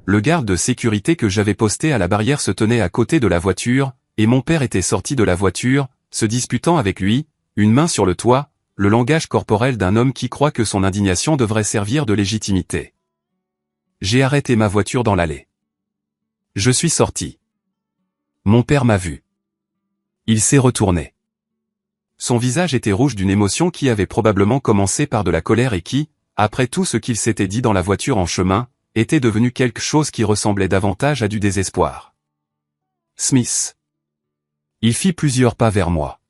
Le garde de sécurité que j'avais posté à la barrière se tenait à côté de la voiture, et mon père était sorti de la voiture, se disputant avec lui, une main sur le toit, le langage corporel d'un homme qui croit que son indignation devrait servir de légitimité. J'ai arrêté ma voiture dans l'allée. Je suis sorti. Mon père m'a vu. Il s'est retourné. Son visage était rouge d'une émotion qui avait probablement commencé par de la colère et qui, après tout ce qu'il s'était dit dans la voiture en chemin, était devenu quelque chose qui ressemblait davantage à du désespoir. Smith. Il fit plusieurs pas vers moi.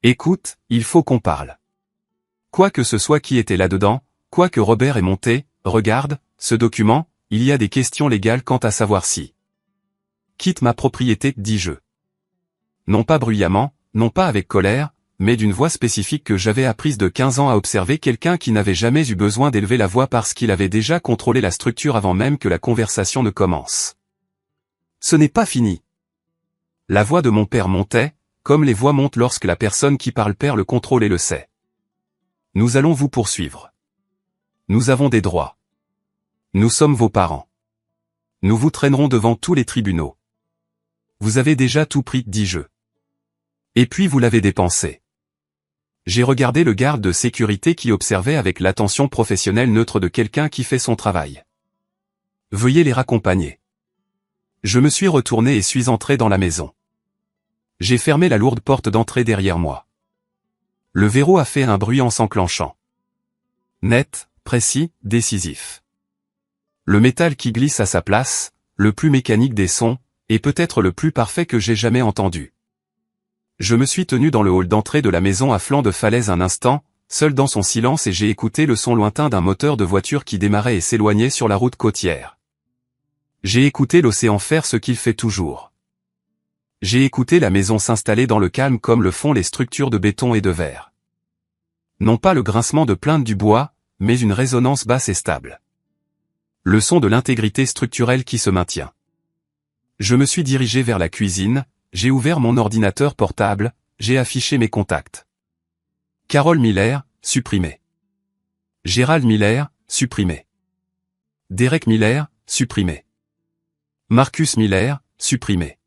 Écoute, il faut qu'on parle. Quoi que ce soit qui était là-dedans, quoi que Robert ait monté, regarde, ce document, il y a des questions légales quant à savoir si. Quitte ma propriété, dis-je. Non pas bruyamment, non pas avec colère, mais d'une voix spécifique que j'avais apprise de 15 ans à observer quelqu'un qui n'avait jamais eu besoin d'élever la voix parce qu'il avait déjà contrôlé la structure avant même que la conversation ne commence. Ce n'est pas fini. La voix de mon père montait, comme les voix montent lorsque la personne qui parle perd le contrôle et le sait. Nous allons vous poursuivre. Nous avons des droits. Nous sommes vos parents. Nous vous traînerons devant tous les tribunaux. Vous avez déjà tout pris, dis-je. Et puis vous l'avez dépensé. J'ai regardé le garde de sécurité qui observait avec l'attention professionnelle neutre de quelqu'un qui fait son travail. Veuillez les raccompagner. Je me suis retourné et suis entré dans la maison. J'ai fermé la lourde porte d'entrée derrière moi. Le verrou a fait un bruit en s'enclenchant. Net, précis, décisif. Le métal qui glisse à sa place, le plus mécanique des sons, et peut-être le plus parfait que j'ai jamais entendu. Je me suis tenu dans le hall d'entrée de la maison à flanc de falaise un instant, seul dans son silence et j'ai écouté le son lointain d'un moteur de voiture qui démarrait et s'éloignait sur la route côtière. J'ai écouté l'océan faire ce qu'il fait toujours. J'ai écouté la maison s'installer dans le calme comme le font les structures de béton et de verre. Non pas le grincement de plainte du bois, mais une résonance basse et stable. Le son de l'intégrité structurelle qui se maintient. Je me suis dirigé vers la cuisine, j'ai ouvert mon ordinateur portable, j'ai affiché mes contacts. Carol Miller, supprimé. Gérald Miller, supprimé. Derek Miller, supprimé. Marcus Miller, supprimé.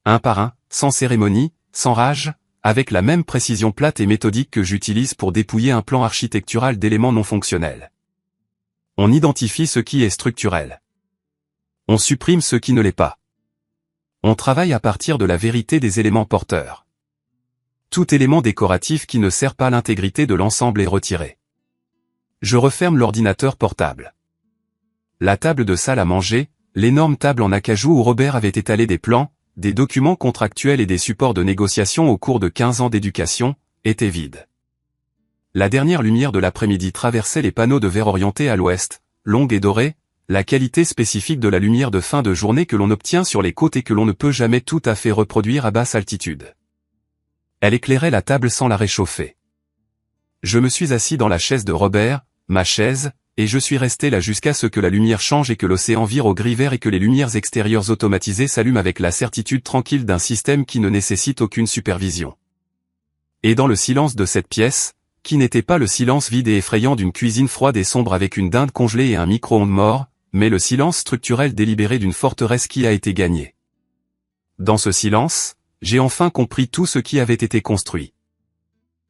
Un par un, sans cérémonie, sans rage, avec la même précision plate et méthodique que j'utilise pour dépouiller un plan architectural d'éléments non fonctionnels. On identifie ce qui est structurel. On supprime ce qui ne l'est pas. On travaille à partir de la vérité des éléments porteurs. Tout élément décoratif qui ne sert pas l'intégrité de l'ensemble est retiré. Je referme l'ordinateur portable. La table de salle à manger, l'énorme table en acajou où Robert avait étalé des plans, des documents contractuels et des supports de négociation au cours de 15 ans d'éducation, était vide. La dernière lumière de l'après-midi traversait les panneaux de verre orientés à l'ouest, longue et dorée, la qualité spécifique de la lumière de fin de journée que l'on obtient sur les côtes et que l'on ne peut jamais tout à fait reproduire à basse altitude. Elle éclairait la table sans la réchauffer. Je me suis assis dans la chaise de Robert, ma chaise, et je suis resté là jusqu'à ce que la lumière change et que l'océan vire au gris vert et que les lumières extérieures automatisées s'allument avec la certitude tranquille d'un système qui ne nécessite aucune supervision. Et dans le silence de cette pièce, qui n'était pas le silence vide et effrayant d'une cuisine froide et sombre avec une dinde congelée et un micro-ondes mort, mais le silence structurel délibéré d'une forteresse qui a été gagnée. Dans ce silence, j'ai enfin compris tout ce qui avait été construit.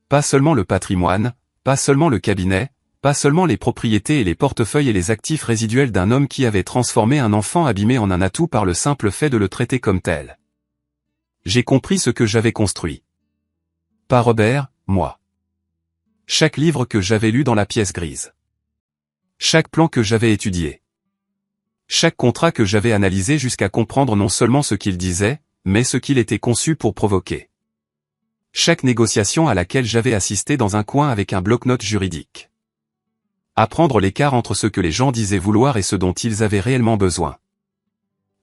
Pas seulement le patrimoine, pas seulement le cabinet, pas seulement les propriétés et les portefeuilles et les actifs résiduels d'un homme qui avait transformé un enfant abîmé en un atout par le simple fait de le traiter comme tel. J'ai compris ce que j'avais construit. Pas Robert, moi. Chaque livre que j'avais lu dans la pièce grise. Chaque plan que j'avais étudié. Chaque contrat que j'avais analysé jusqu'à comprendre non seulement ce qu'il disait, mais ce qu'il était conçu pour provoquer. Chaque négociation à laquelle j'avais assisté dans un coin avec un bloc-notes juridique. Apprendre l'écart entre ce que les gens disaient vouloir et ce dont ils avaient réellement besoin.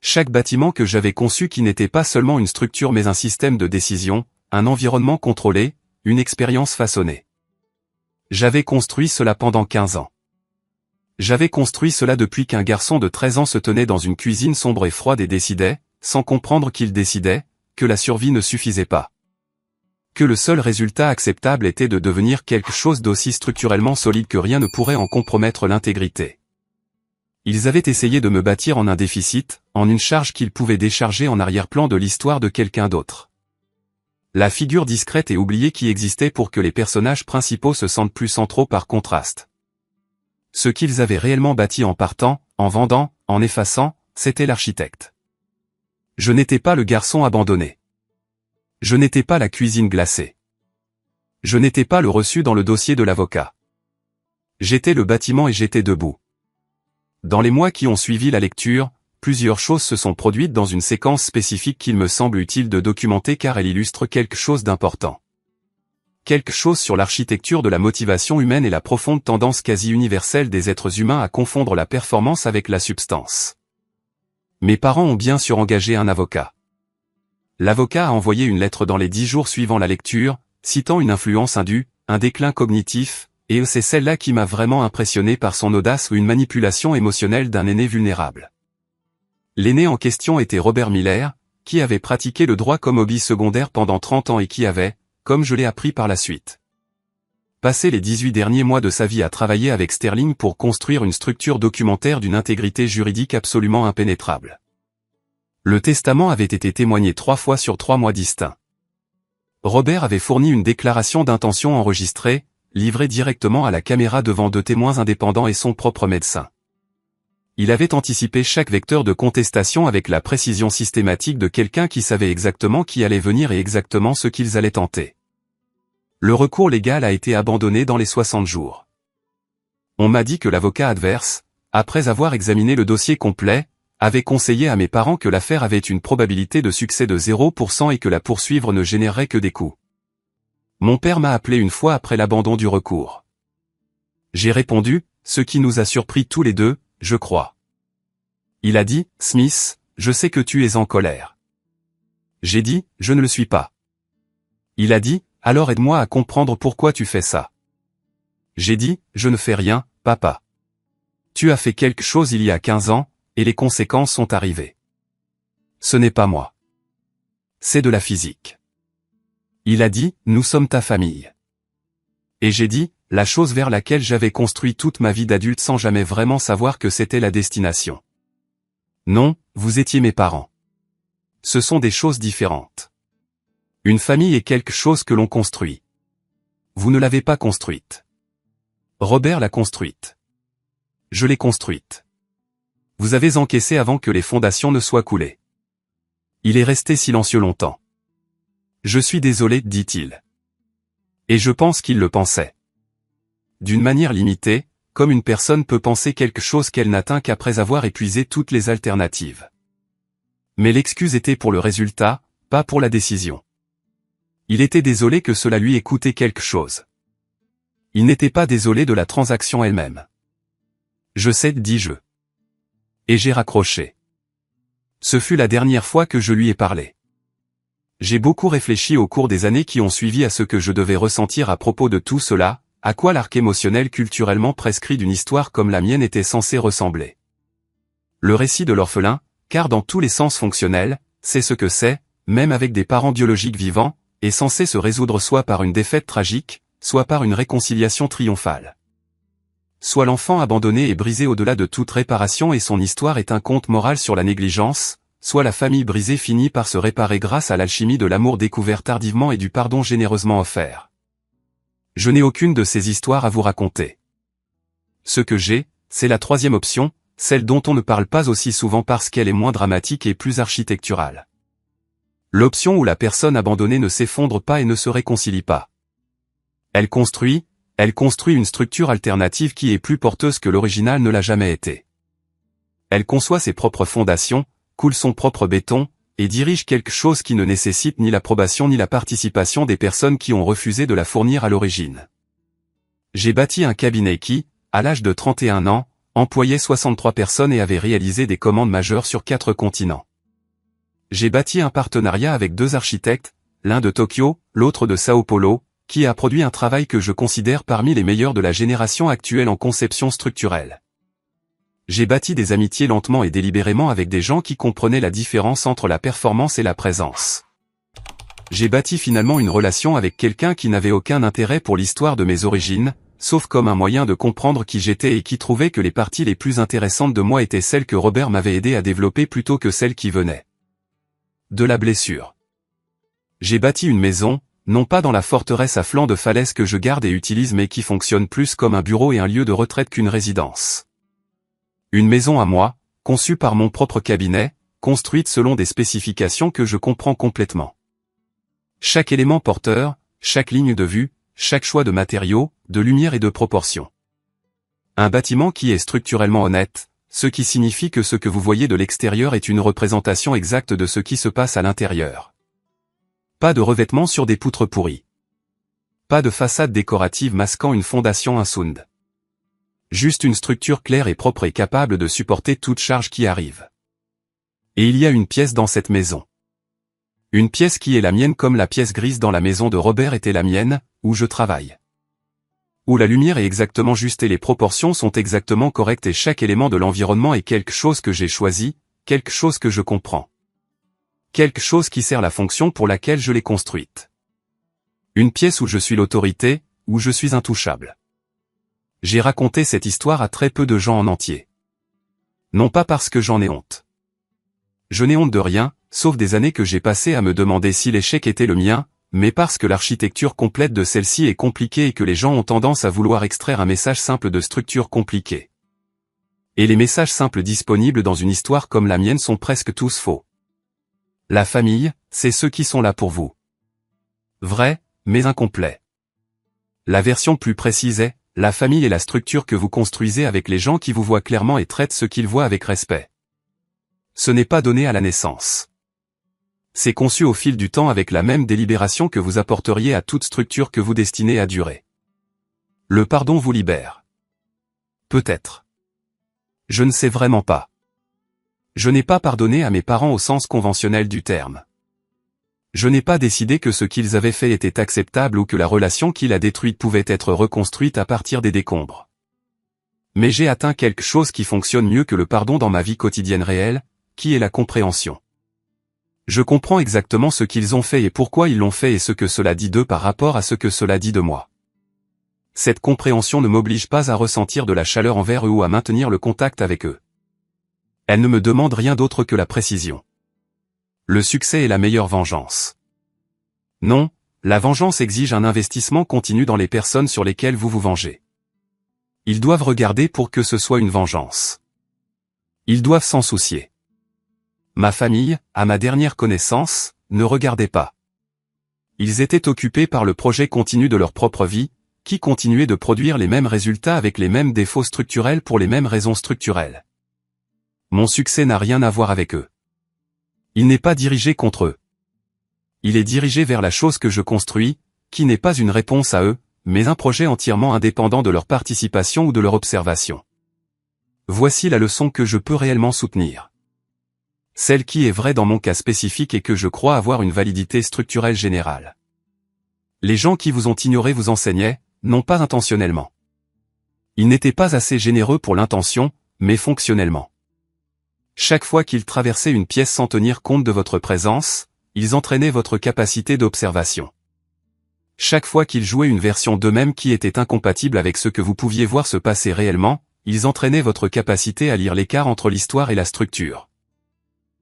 Chaque bâtiment que j'avais conçu qui n'était pas seulement une structure mais un système de décision, un environnement contrôlé, une expérience façonnée. J'avais construit cela pendant 15 ans. J'avais construit cela depuis qu'un garçon de 13 ans se tenait dans une cuisine sombre et froide et décidait, sans comprendre qu'il décidait, que la survie ne suffisait pas. Que le seul résultat acceptable était de devenir quelque chose d'aussi structurellement solide que rien ne pourrait en compromettre l'intégrité. Ils avaient essayé de me bâtir en un déficit, en une charge qu'ils pouvaient décharger en arrière-plan de l'histoire de quelqu'un d'autre. La figure discrète et oubliée qui existait pour que les personnages principaux se sentent plus centraux par contraste. Ce qu'ils avaient réellement bâti en partant, en vendant, en effaçant, c'était l'architecte. Je n'étais pas le garçon abandonné. Je n'étais pas la cuisine glacée. Je n'étais pas le reçu dans le dossier de l'avocat. J'étais le bâtiment et j'étais debout. Dans les mois qui ont suivi la lecture, plusieurs choses se sont produites dans une séquence spécifique qu'il me semble utile de documenter car elle illustre quelque chose d'important. Quelque chose sur l'architecture de la motivation humaine et la profonde tendance quasi universelle des êtres humains à confondre la performance avec la substance. Mes parents ont bien sûr engagé un avocat. L'avocat a envoyé une lettre dans les 10 jours suivant la lecture, citant une influence indue, un déclin cognitif, et c'est celle-là qui m'a vraiment impressionné par son audace ou une manipulation émotionnelle d'un aîné vulnérable. L'aîné en question était Robert Miller, qui avait pratiqué le droit comme hobby secondaire pendant 30 ans et qui avait, comme je l'ai appris par la suite, passé les 18 derniers mois de sa vie à travailler avec Sterling pour construire une structure documentaire d'une intégrité juridique absolument impénétrable. Le testament avait été témoigné 3 fois sur 3 mois distincts. Robert avait fourni une déclaration d'intention enregistrée, livrée directement à la caméra devant 2 témoins indépendants et son propre médecin. Il avait anticipé chaque vecteur de contestation avec la précision systématique de quelqu'un qui savait exactement qui allait venir et exactement ce qu'ils allaient tenter. Le recours légal a été abandonné dans les 60 jours. On m'a dit que l'avocat adverse, après avoir examiné le dossier complet, avait conseillé à mes parents que l'affaire avait une probabilité de succès de 0% et que la poursuivre ne générerait que des coûts. Mon père m'a appelé une fois après l'abandon du recours. J'ai répondu, ce qui nous a surpris tous les deux, je crois. Il a dit, Smith, je sais que tu es en colère. J'ai dit, je ne le suis pas. Il a dit, alors aide-moi à comprendre pourquoi tu fais ça. J'ai dit, je ne fais rien, papa. Tu as fait quelque chose il y a 15 ans, et les conséquences sont arrivées. Ce n'est pas moi. C'est de la physique. Il a dit, nous sommes ta famille. Et j'ai dit, la chose vers laquelle j'avais construit toute ma vie d'adulte sans jamais vraiment savoir que c'était la destination. Non, vous étiez mes parents. Ce sont des choses différentes. Une famille est quelque chose que l'on construit. Vous ne l'avez pas construite. Robert l'a construite. Je l'ai construite. Vous avez encaissé avant que les fondations ne soient coulées. Il est resté silencieux longtemps. Je suis désolé, dit-il. Et je pense qu'il le pensait. D'une manière limitée, comme une personne peut penser quelque chose qu'elle n'atteint qu'après avoir épuisé toutes les alternatives. Mais l'excuse était pour le résultat, pas pour la décision. Il était désolé que cela lui ait coûté quelque chose. Il n'était pas désolé de la transaction elle-même. Je sais, dis-je. Et j'ai raccroché. Ce fut la dernière fois que je lui ai parlé. J'ai beaucoup réfléchi au cours des années qui ont suivi à ce que je devais ressentir à propos de tout cela, à quoi l'arc émotionnel culturellement prescrit d'une histoire comme la mienne était censé ressembler. Le récit de l'orphelin, car dans tous les sens fonctionnels, c'est ce que c'est, même avec des parents biologiques vivants, est censé se résoudre soit par une défaite tragique, soit par une réconciliation triomphale. Soit l'enfant abandonné et brisé au-delà de toute réparation et son histoire est un conte moral sur la négligence, soit la famille brisée finit par se réparer grâce à l'alchimie de l'amour découvert tardivement et du pardon généreusement offert. Je n'ai aucune de ces histoires à vous raconter. Ce que j'ai, c'est la 3e option, celle dont on ne parle pas aussi souvent parce qu'elle est moins dramatique et plus architecturale. L'option où la personne abandonnée ne s'effondre pas et ne se réconcilie pas. Elle construit une structure alternative qui est plus porteuse que l'original ne l'a jamais été. Elle conçoit ses propres fondations, coule son propre béton, et dirige quelque chose qui ne nécessite ni l'approbation ni la participation des personnes qui ont refusé de la fournir à l'origine. J'ai bâti un cabinet qui, à l'âge de 31 ans, employait 63 personnes et avait réalisé des commandes majeures sur 4 continents. J'ai bâti un partenariat avec 2 architectes, l'un de Tokyo, l'autre de Sao Paulo, qui a produit un travail que je considère parmi les meilleurs de la génération actuelle en conception structurelle. J'ai bâti des amitiés lentement et délibérément avec des gens qui comprenaient la différence entre la performance et la présence. J'ai bâti finalement une relation avec quelqu'un qui n'avait aucun intérêt pour l'histoire de mes origines, sauf comme un moyen de comprendre qui j'étais et qui trouvait que les parties les plus intéressantes de moi étaient celles que Robert m'avait aidé à développer plutôt que celles qui venaient de la blessure. J'ai bâti une maison, non pas dans la forteresse à flanc de falaise que je garde et utilise mais qui fonctionne plus comme un bureau et un lieu de retraite qu'une résidence. Une maison à moi, conçue par mon propre cabinet, construite selon des spécifications que je comprends complètement. Chaque élément porteur, chaque ligne de vue, chaque choix de matériaux, de lumière et de proportions. Un bâtiment qui est structurellement honnête, ce qui signifie que ce que vous voyez de l'extérieur est une représentation exacte de ce qui se passe à l'intérieur. Pas de revêtement sur des poutres pourries. Pas de façade décorative masquant une fondation insound. Juste une structure claire et propre et capable de supporter toute charge qui arrive. Et il y a une pièce dans cette maison. Une pièce qui est la mienne comme la pièce grise dans la maison de Robert était la mienne, où je travaille. Où la lumière est exactement juste et les proportions sont exactement correctes et chaque élément de l'environnement est quelque chose que j'ai choisi, quelque chose que je comprends. Quelque chose qui sert la fonction pour laquelle je l'ai construite. Une pièce où je suis l'autorité, où je suis intouchable. J'ai raconté cette histoire à très peu de gens en entier. Non pas parce que j'en ai honte. Je n'ai honte de rien, sauf des années que j'ai passées à me demander si l'échec était le mien, mais parce que l'architecture complète de celle-ci est compliquée et que les gens ont tendance à vouloir extraire un message simple de structure compliquée. Et les messages simples disponibles dans une histoire comme la mienne sont presque tous faux. La famille, c'est ceux qui sont là pour vous. Vrai, mais incomplet. La version plus précise est, la famille est la structure que vous construisez avec les gens qui vous voient clairement et traitent ce qu'ils voient avec respect. Ce n'est pas donné à la naissance. C'est conçu au fil du temps avec la même délibération que vous apporteriez à toute structure que vous destinez à durer. Le pardon vous libère. Peut-être. Je ne sais vraiment pas. Je n'ai pas pardonné à mes parents au sens conventionnel du terme. Je n'ai pas décidé que ce qu'ils avaient fait était acceptable ou que la relation qui l'a détruite pouvait être reconstruite à partir des décombres. Mais j'ai atteint quelque chose qui fonctionne mieux que le pardon dans ma vie quotidienne réelle, qui est la compréhension. Je comprends exactement ce qu'ils ont fait et pourquoi ils l'ont fait et ce que cela dit d'eux par rapport à ce que cela dit de moi. Cette compréhension ne m'oblige pas à ressentir de la chaleur envers eux ou à maintenir le contact avec eux. Elle ne me demande rien d'autre que la précision. Le succès est la meilleure vengeance. Non, la vengeance exige un investissement continu dans les personnes sur lesquelles vous vous vengez. Ils doivent regarder pour que ce soit une vengeance. Ils doivent s'en soucier. Ma famille, à ma dernière connaissance, ne regardait pas. Ils étaient occupés par le projet continu de leur propre vie, qui continuait de produire les mêmes résultats avec les mêmes défauts structurels pour les mêmes raisons structurelles. Mon succès n'a rien à voir avec eux. Il n'est pas dirigé contre eux. Il est dirigé vers la chose que je construis, qui n'est pas une réponse à eux, mais un projet entièrement indépendant de leur participation ou de leur observation. Voici la leçon que je peux réellement soutenir. Celle qui est vraie dans mon cas spécifique et que je crois avoir une validité structurelle générale. Les gens qui vous ont ignoré vous enseignaient, non pas intentionnellement. Ils n'étaient pas assez généreux pour l'intention, mais fonctionnellement. Chaque fois qu'ils traversaient une pièce sans tenir compte de votre présence, ils entraînaient votre capacité d'observation. Chaque fois qu'ils jouaient une version d'eux-mêmes qui était incompatible avec ce que vous pouviez voir se passer réellement, ils entraînaient votre capacité à lire l'écart entre l'histoire et la structure.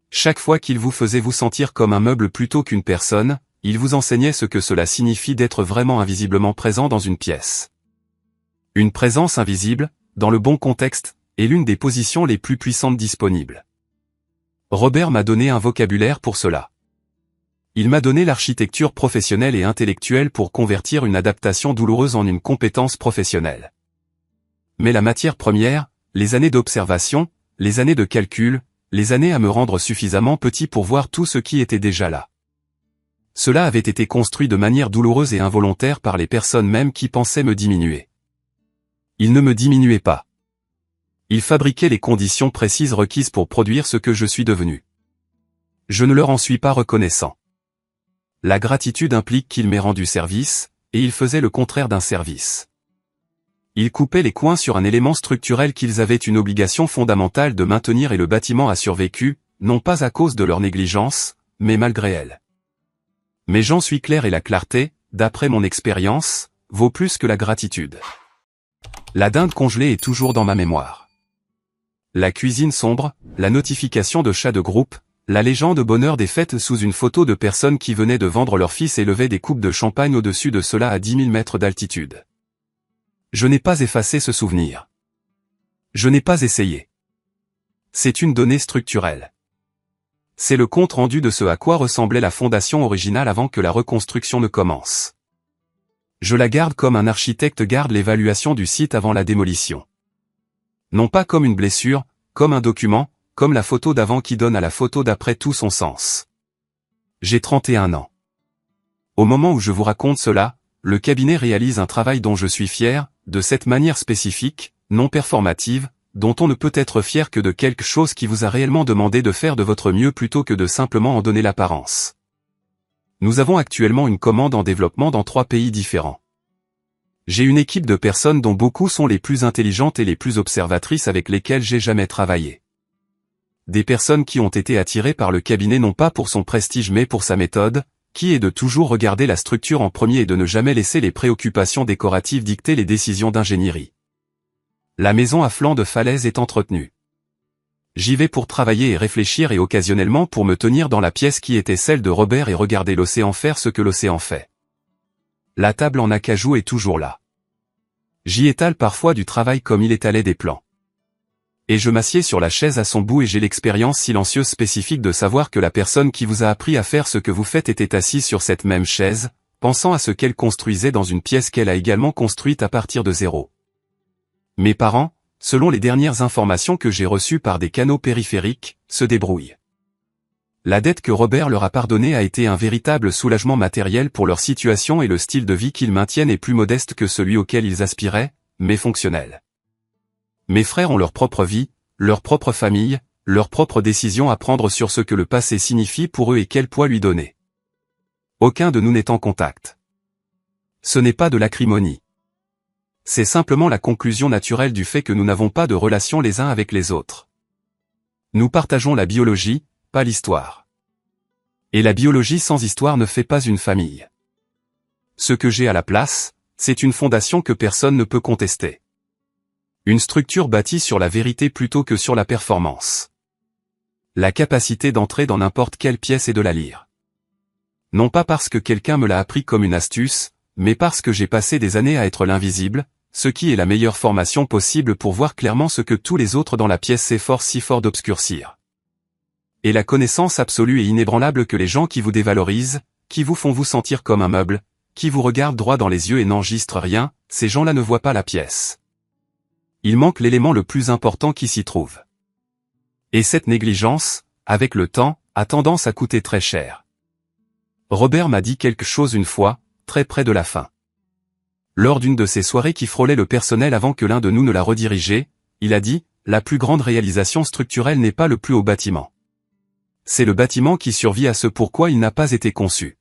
Chaque fois qu'ils vous faisaient vous sentir comme un meuble plutôt qu'une personne, ils vous enseignaient ce que cela signifie d'être vraiment invisiblement présent dans une pièce. Une présence invisible, dans le bon contexte, est l'une des positions les plus puissantes disponibles. Robert m'a donné un vocabulaire pour cela. Il m'a donné l'architecture professionnelle et intellectuelle pour convertir une adaptation douloureuse en une compétence professionnelle. Mais la matière première, les années d'observation, les années de calcul, les années à me rendre suffisamment petit pour voir tout ce qui était déjà là. Cela avait été construit de manière douloureuse et involontaire par les personnes mêmes qui pensaient me diminuer. Ils ne me diminuaient pas. Ils fabriquaient les conditions précises requises pour produire ce que je suis devenu. Je ne leur en suis pas reconnaissant. La gratitude implique qu'ils m'aient rendu service, et ils faisaient le contraire d'un service. Ils coupaient les coins sur un élément structurel qu'ils avaient une obligation fondamentale de maintenir et le bâtiment a survécu, non pas à cause de leur négligence, mais malgré elle. Mais j'en suis clair et la clarté, d'après mon expérience, vaut plus que la gratitude. La dinde congelée est toujours dans ma mémoire. La cuisine sombre, la notification de chat de groupe, la légende bonheur des fêtes sous une photo de personnes qui venaient de vendre leur fils et levaient des coupes de champagne au-dessus de cela à 10 000 mètres d'altitude. Je n'ai pas effacé ce souvenir. Je n'ai pas essayé. C'est une donnée structurelle. C'est le compte rendu de ce à quoi ressemblait la fondation originale avant que la reconstruction ne commence. Je la garde comme un architecte garde l'évaluation du site avant la démolition. Non pas comme une blessure, comme un document, comme la photo d'avant qui donne à la photo d'après tout son sens. J'ai 31 ans. Au moment où je vous raconte cela, le cabinet réalise un travail dont je suis fier, de cette manière spécifique, non performative, dont on ne peut être fier que de quelque chose qui vous a réellement demandé de faire de votre mieux plutôt que de simplement en donner l'apparence. Nous avons actuellement une commande en développement dans 3 pays différents. J'ai une équipe de personnes dont beaucoup sont les plus intelligentes et les plus observatrices avec lesquelles j'ai jamais travaillé. Des personnes qui ont été attirées par le cabinet non pas pour son prestige mais pour sa méthode, qui est de toujours regarder la structure en premier et de ne jamais laisser les préoccupations décoratives dicter les décisions d'ingénierie. La maison à flanc de falaise est entretenue. J'y vais pour travailler et réfléchir et occasionnellement pour me tenir dans la pièce qui était celle de Robert et regarder l'océan faire ce que l'océan fait. La table en acajou est toujours là. J'y étale parfois du travail comme il étalait des plans. Et je m'assieds sur la chaise à son bout et j'ai l'expérience silencieuse spécifique de savoir que la personne qui vous a appris à faire ce que vous faites était assise sur cette même chaise, pensant à ce qu'elle construisait dans une pièce qu'elle a également construite à partir de zéro. Mes parents, selon les dernières informations que j'ai reçues par des canaux périphériques, se débrouillent. La dette que Robert leur a pardonnée a été un véritable soulagement matériel pour leur situation et le style de vie qu'ils maintiennent est plus modeste que celui auquel ils aspiraient, mais fonctionnel. Mes frères ont leur propre vie, leur propre famille, leurs propres décisions à prendre sur ce que le passé signifie pour eux et quel poids lui donner. Aucun de nous n'est en contact. Ce n'est pas de l'acrimonie. C'est simplement la conclusion naturelle du fait que nous n'avons pas de relation les uns avec les autres. Nous partageons la biologie, pas l'histoire. Et la biologie sans histoire ne fait pas une famille. Ce que j'ai à la place, c'est une fondation que personne ne peut contester. Une structure bâtie sur la vérité plutôt que sur la performance. La capacité d'entrer dans n'importe quelle pièce et de la lire. Non pas parce que quelqu'un me l'a appris comme une astuce, mais parce que j'ai passé des années à être l'invisible, ce qui est la meilleure formation possible pour voir clairement ce que tous les autres dans la pièce s'efforcent si fort d'obscurcir. Et la connaissance absolue et inébranlable que les gens qui vous dévalorisent, qui vous font vous sentir comme un meuble, qui vous regardent droit dans les yeux et n'enregistrent rien, ces gens-là ne voient pas la pièce. Il manque l'élément le plus important qui s'y trouve. Et cette négligence, avec le temps, a tendance à coûter très cher. Robert m'a dit quelque chose une fois, très près de la fin. Lors d'une de ces soirées qui frôlaient le personnel avant que l'un de nous ne la redirigeait, il a dit, la plus grande réalisation structurelle n'est pas le plus haut bâtiment. C'est le bâtiment qui survit à ce pourquoi il n'a pas été conçu.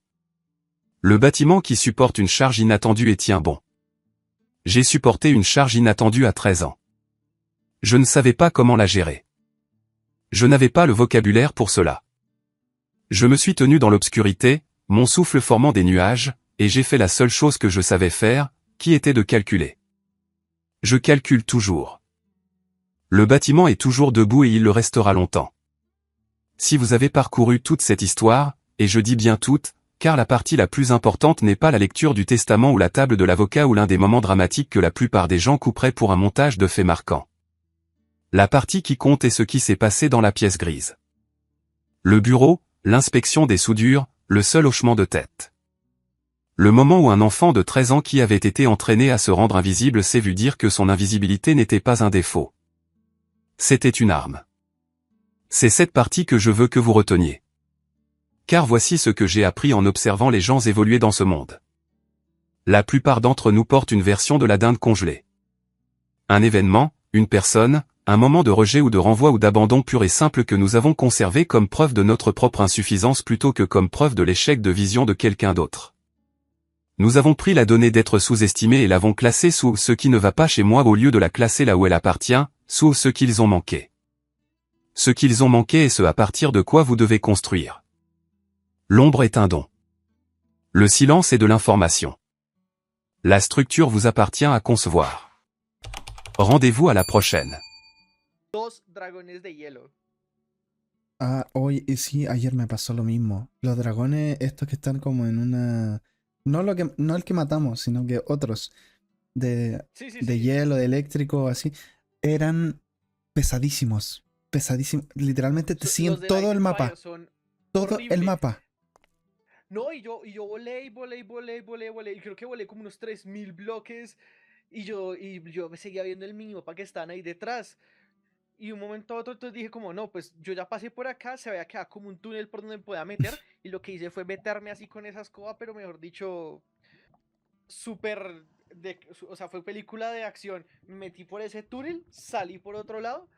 Le bâtiment qui supporte une charge inattendue et tient bon. J'ai supporté une charge inattendue à 13 ans. Je ne savais pas comment la gérer. Je n'avais pas le vocabulaire pour cela. Je me suis tenu dans l'obscurité, mon souffle formant des nuages, et j'ai fait la seule chose que je savais faire, qui était de calculer. Je calcule toujours. Le bâtiment est toujours debout et il le restera longtemps. Si vous avez parcouru toute cette histoire, et je dis bien toute, car la partie la plus importante n'est pas la lecture du testament ou la table de l'avocat ou l'un des moments dramatiques que la plupart des gens couperaient pour un montage de faits marquants. La partie qui compte est ce qui s'est passé dans la pièce grise. Le bureau, l'inspection des soudures, le seul hochement de tête. Le moment où un enfant de 13 ans qui avait été entraîné à se rendre invisible s'est vu dire que son invisibilité n'était pas un défaut. C'était une arme. C'est cette partie que je veux que vous reteniez. Car voici ce que j'ai appris en observant les gens évoluer dans ce monde. La plupart d'entre nous portent une version de la dinde congelée. Un événement, une personne, un moment de rejet ou de renvoi ou d'abandon pur et simple que nous avons conservé comme preuve de notre propre insuffisance plutôt que comme preuve de l'échec de vision de quelqu'un d'autre. Nous avons pris la donnée d'être sous-estimée et l'avons classée sous ce qui ne va pas chez moi au lieu de la classer là où elle appartient, sous ce qu'ils ont manqué. Ce qu'ils ont manqué est ce à partir de quoi vous devez construire. L'ombre est un don. Le silence est de l'information. La structure vous appartient à concevoir. Rendez-vous à la prochaine. Dos dragones de hielo. Ah, hoy sí, ayer me pasó lo mismo. Los dragones, estos que están como en una. No el que matamos, sino que otros. Sí, sí, De sí. hielo, de eléctrico, así. Eran pesadísimos. Pesadísimos. Literalmente te Los siguen de todo Ice el and mapa. Fire son Todo el horribles. mapa. No, y yo volé. Y creo que volé como unos 3000 bloques. Y yo me seguía viendo el minimapa que están ahí detrás. Y un momento a otro entonces dije como, no, pues yo ya pasé por acá, se había quedado como un túnel por donde me podía meter. Y lo que hice fue meterme así con esa escoba, pero mejor dicho, súper... O sea, fue película de acción. Me metí por ese túnel, salí por otro lado.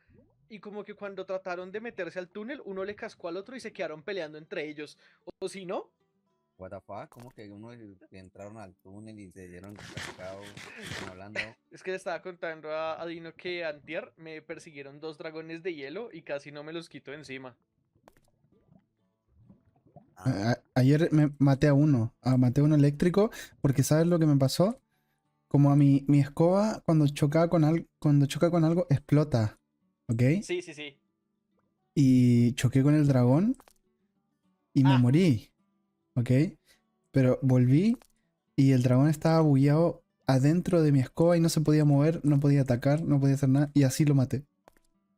Y como que cuando trataron de meterse al túnel, uno le cascó al otro y se quedaron peleando entre ellos. O si no, What the fuck, ¿cómo que uno que entraron al túnel y se dieron cascado? Están hablando. es que le estaba contando a Dino que antier me persiguieron dos dragones de hielo y casi no me los quito encima. Ayer me maté a uno. Maté a uno eléctrico. Porque ¿sabes lo que me pasó? Como a mi escoba, cuando choca con algo, explota. ¿Ok? Sí, sí, sí. Y choqué con el dragón. Y me morí. ¿Ok? Pero volví y el dragón estaba bugueado adentro de mi escoba y no se podía mover, no podía atacar, no podía hacer nada. Y así lo maté.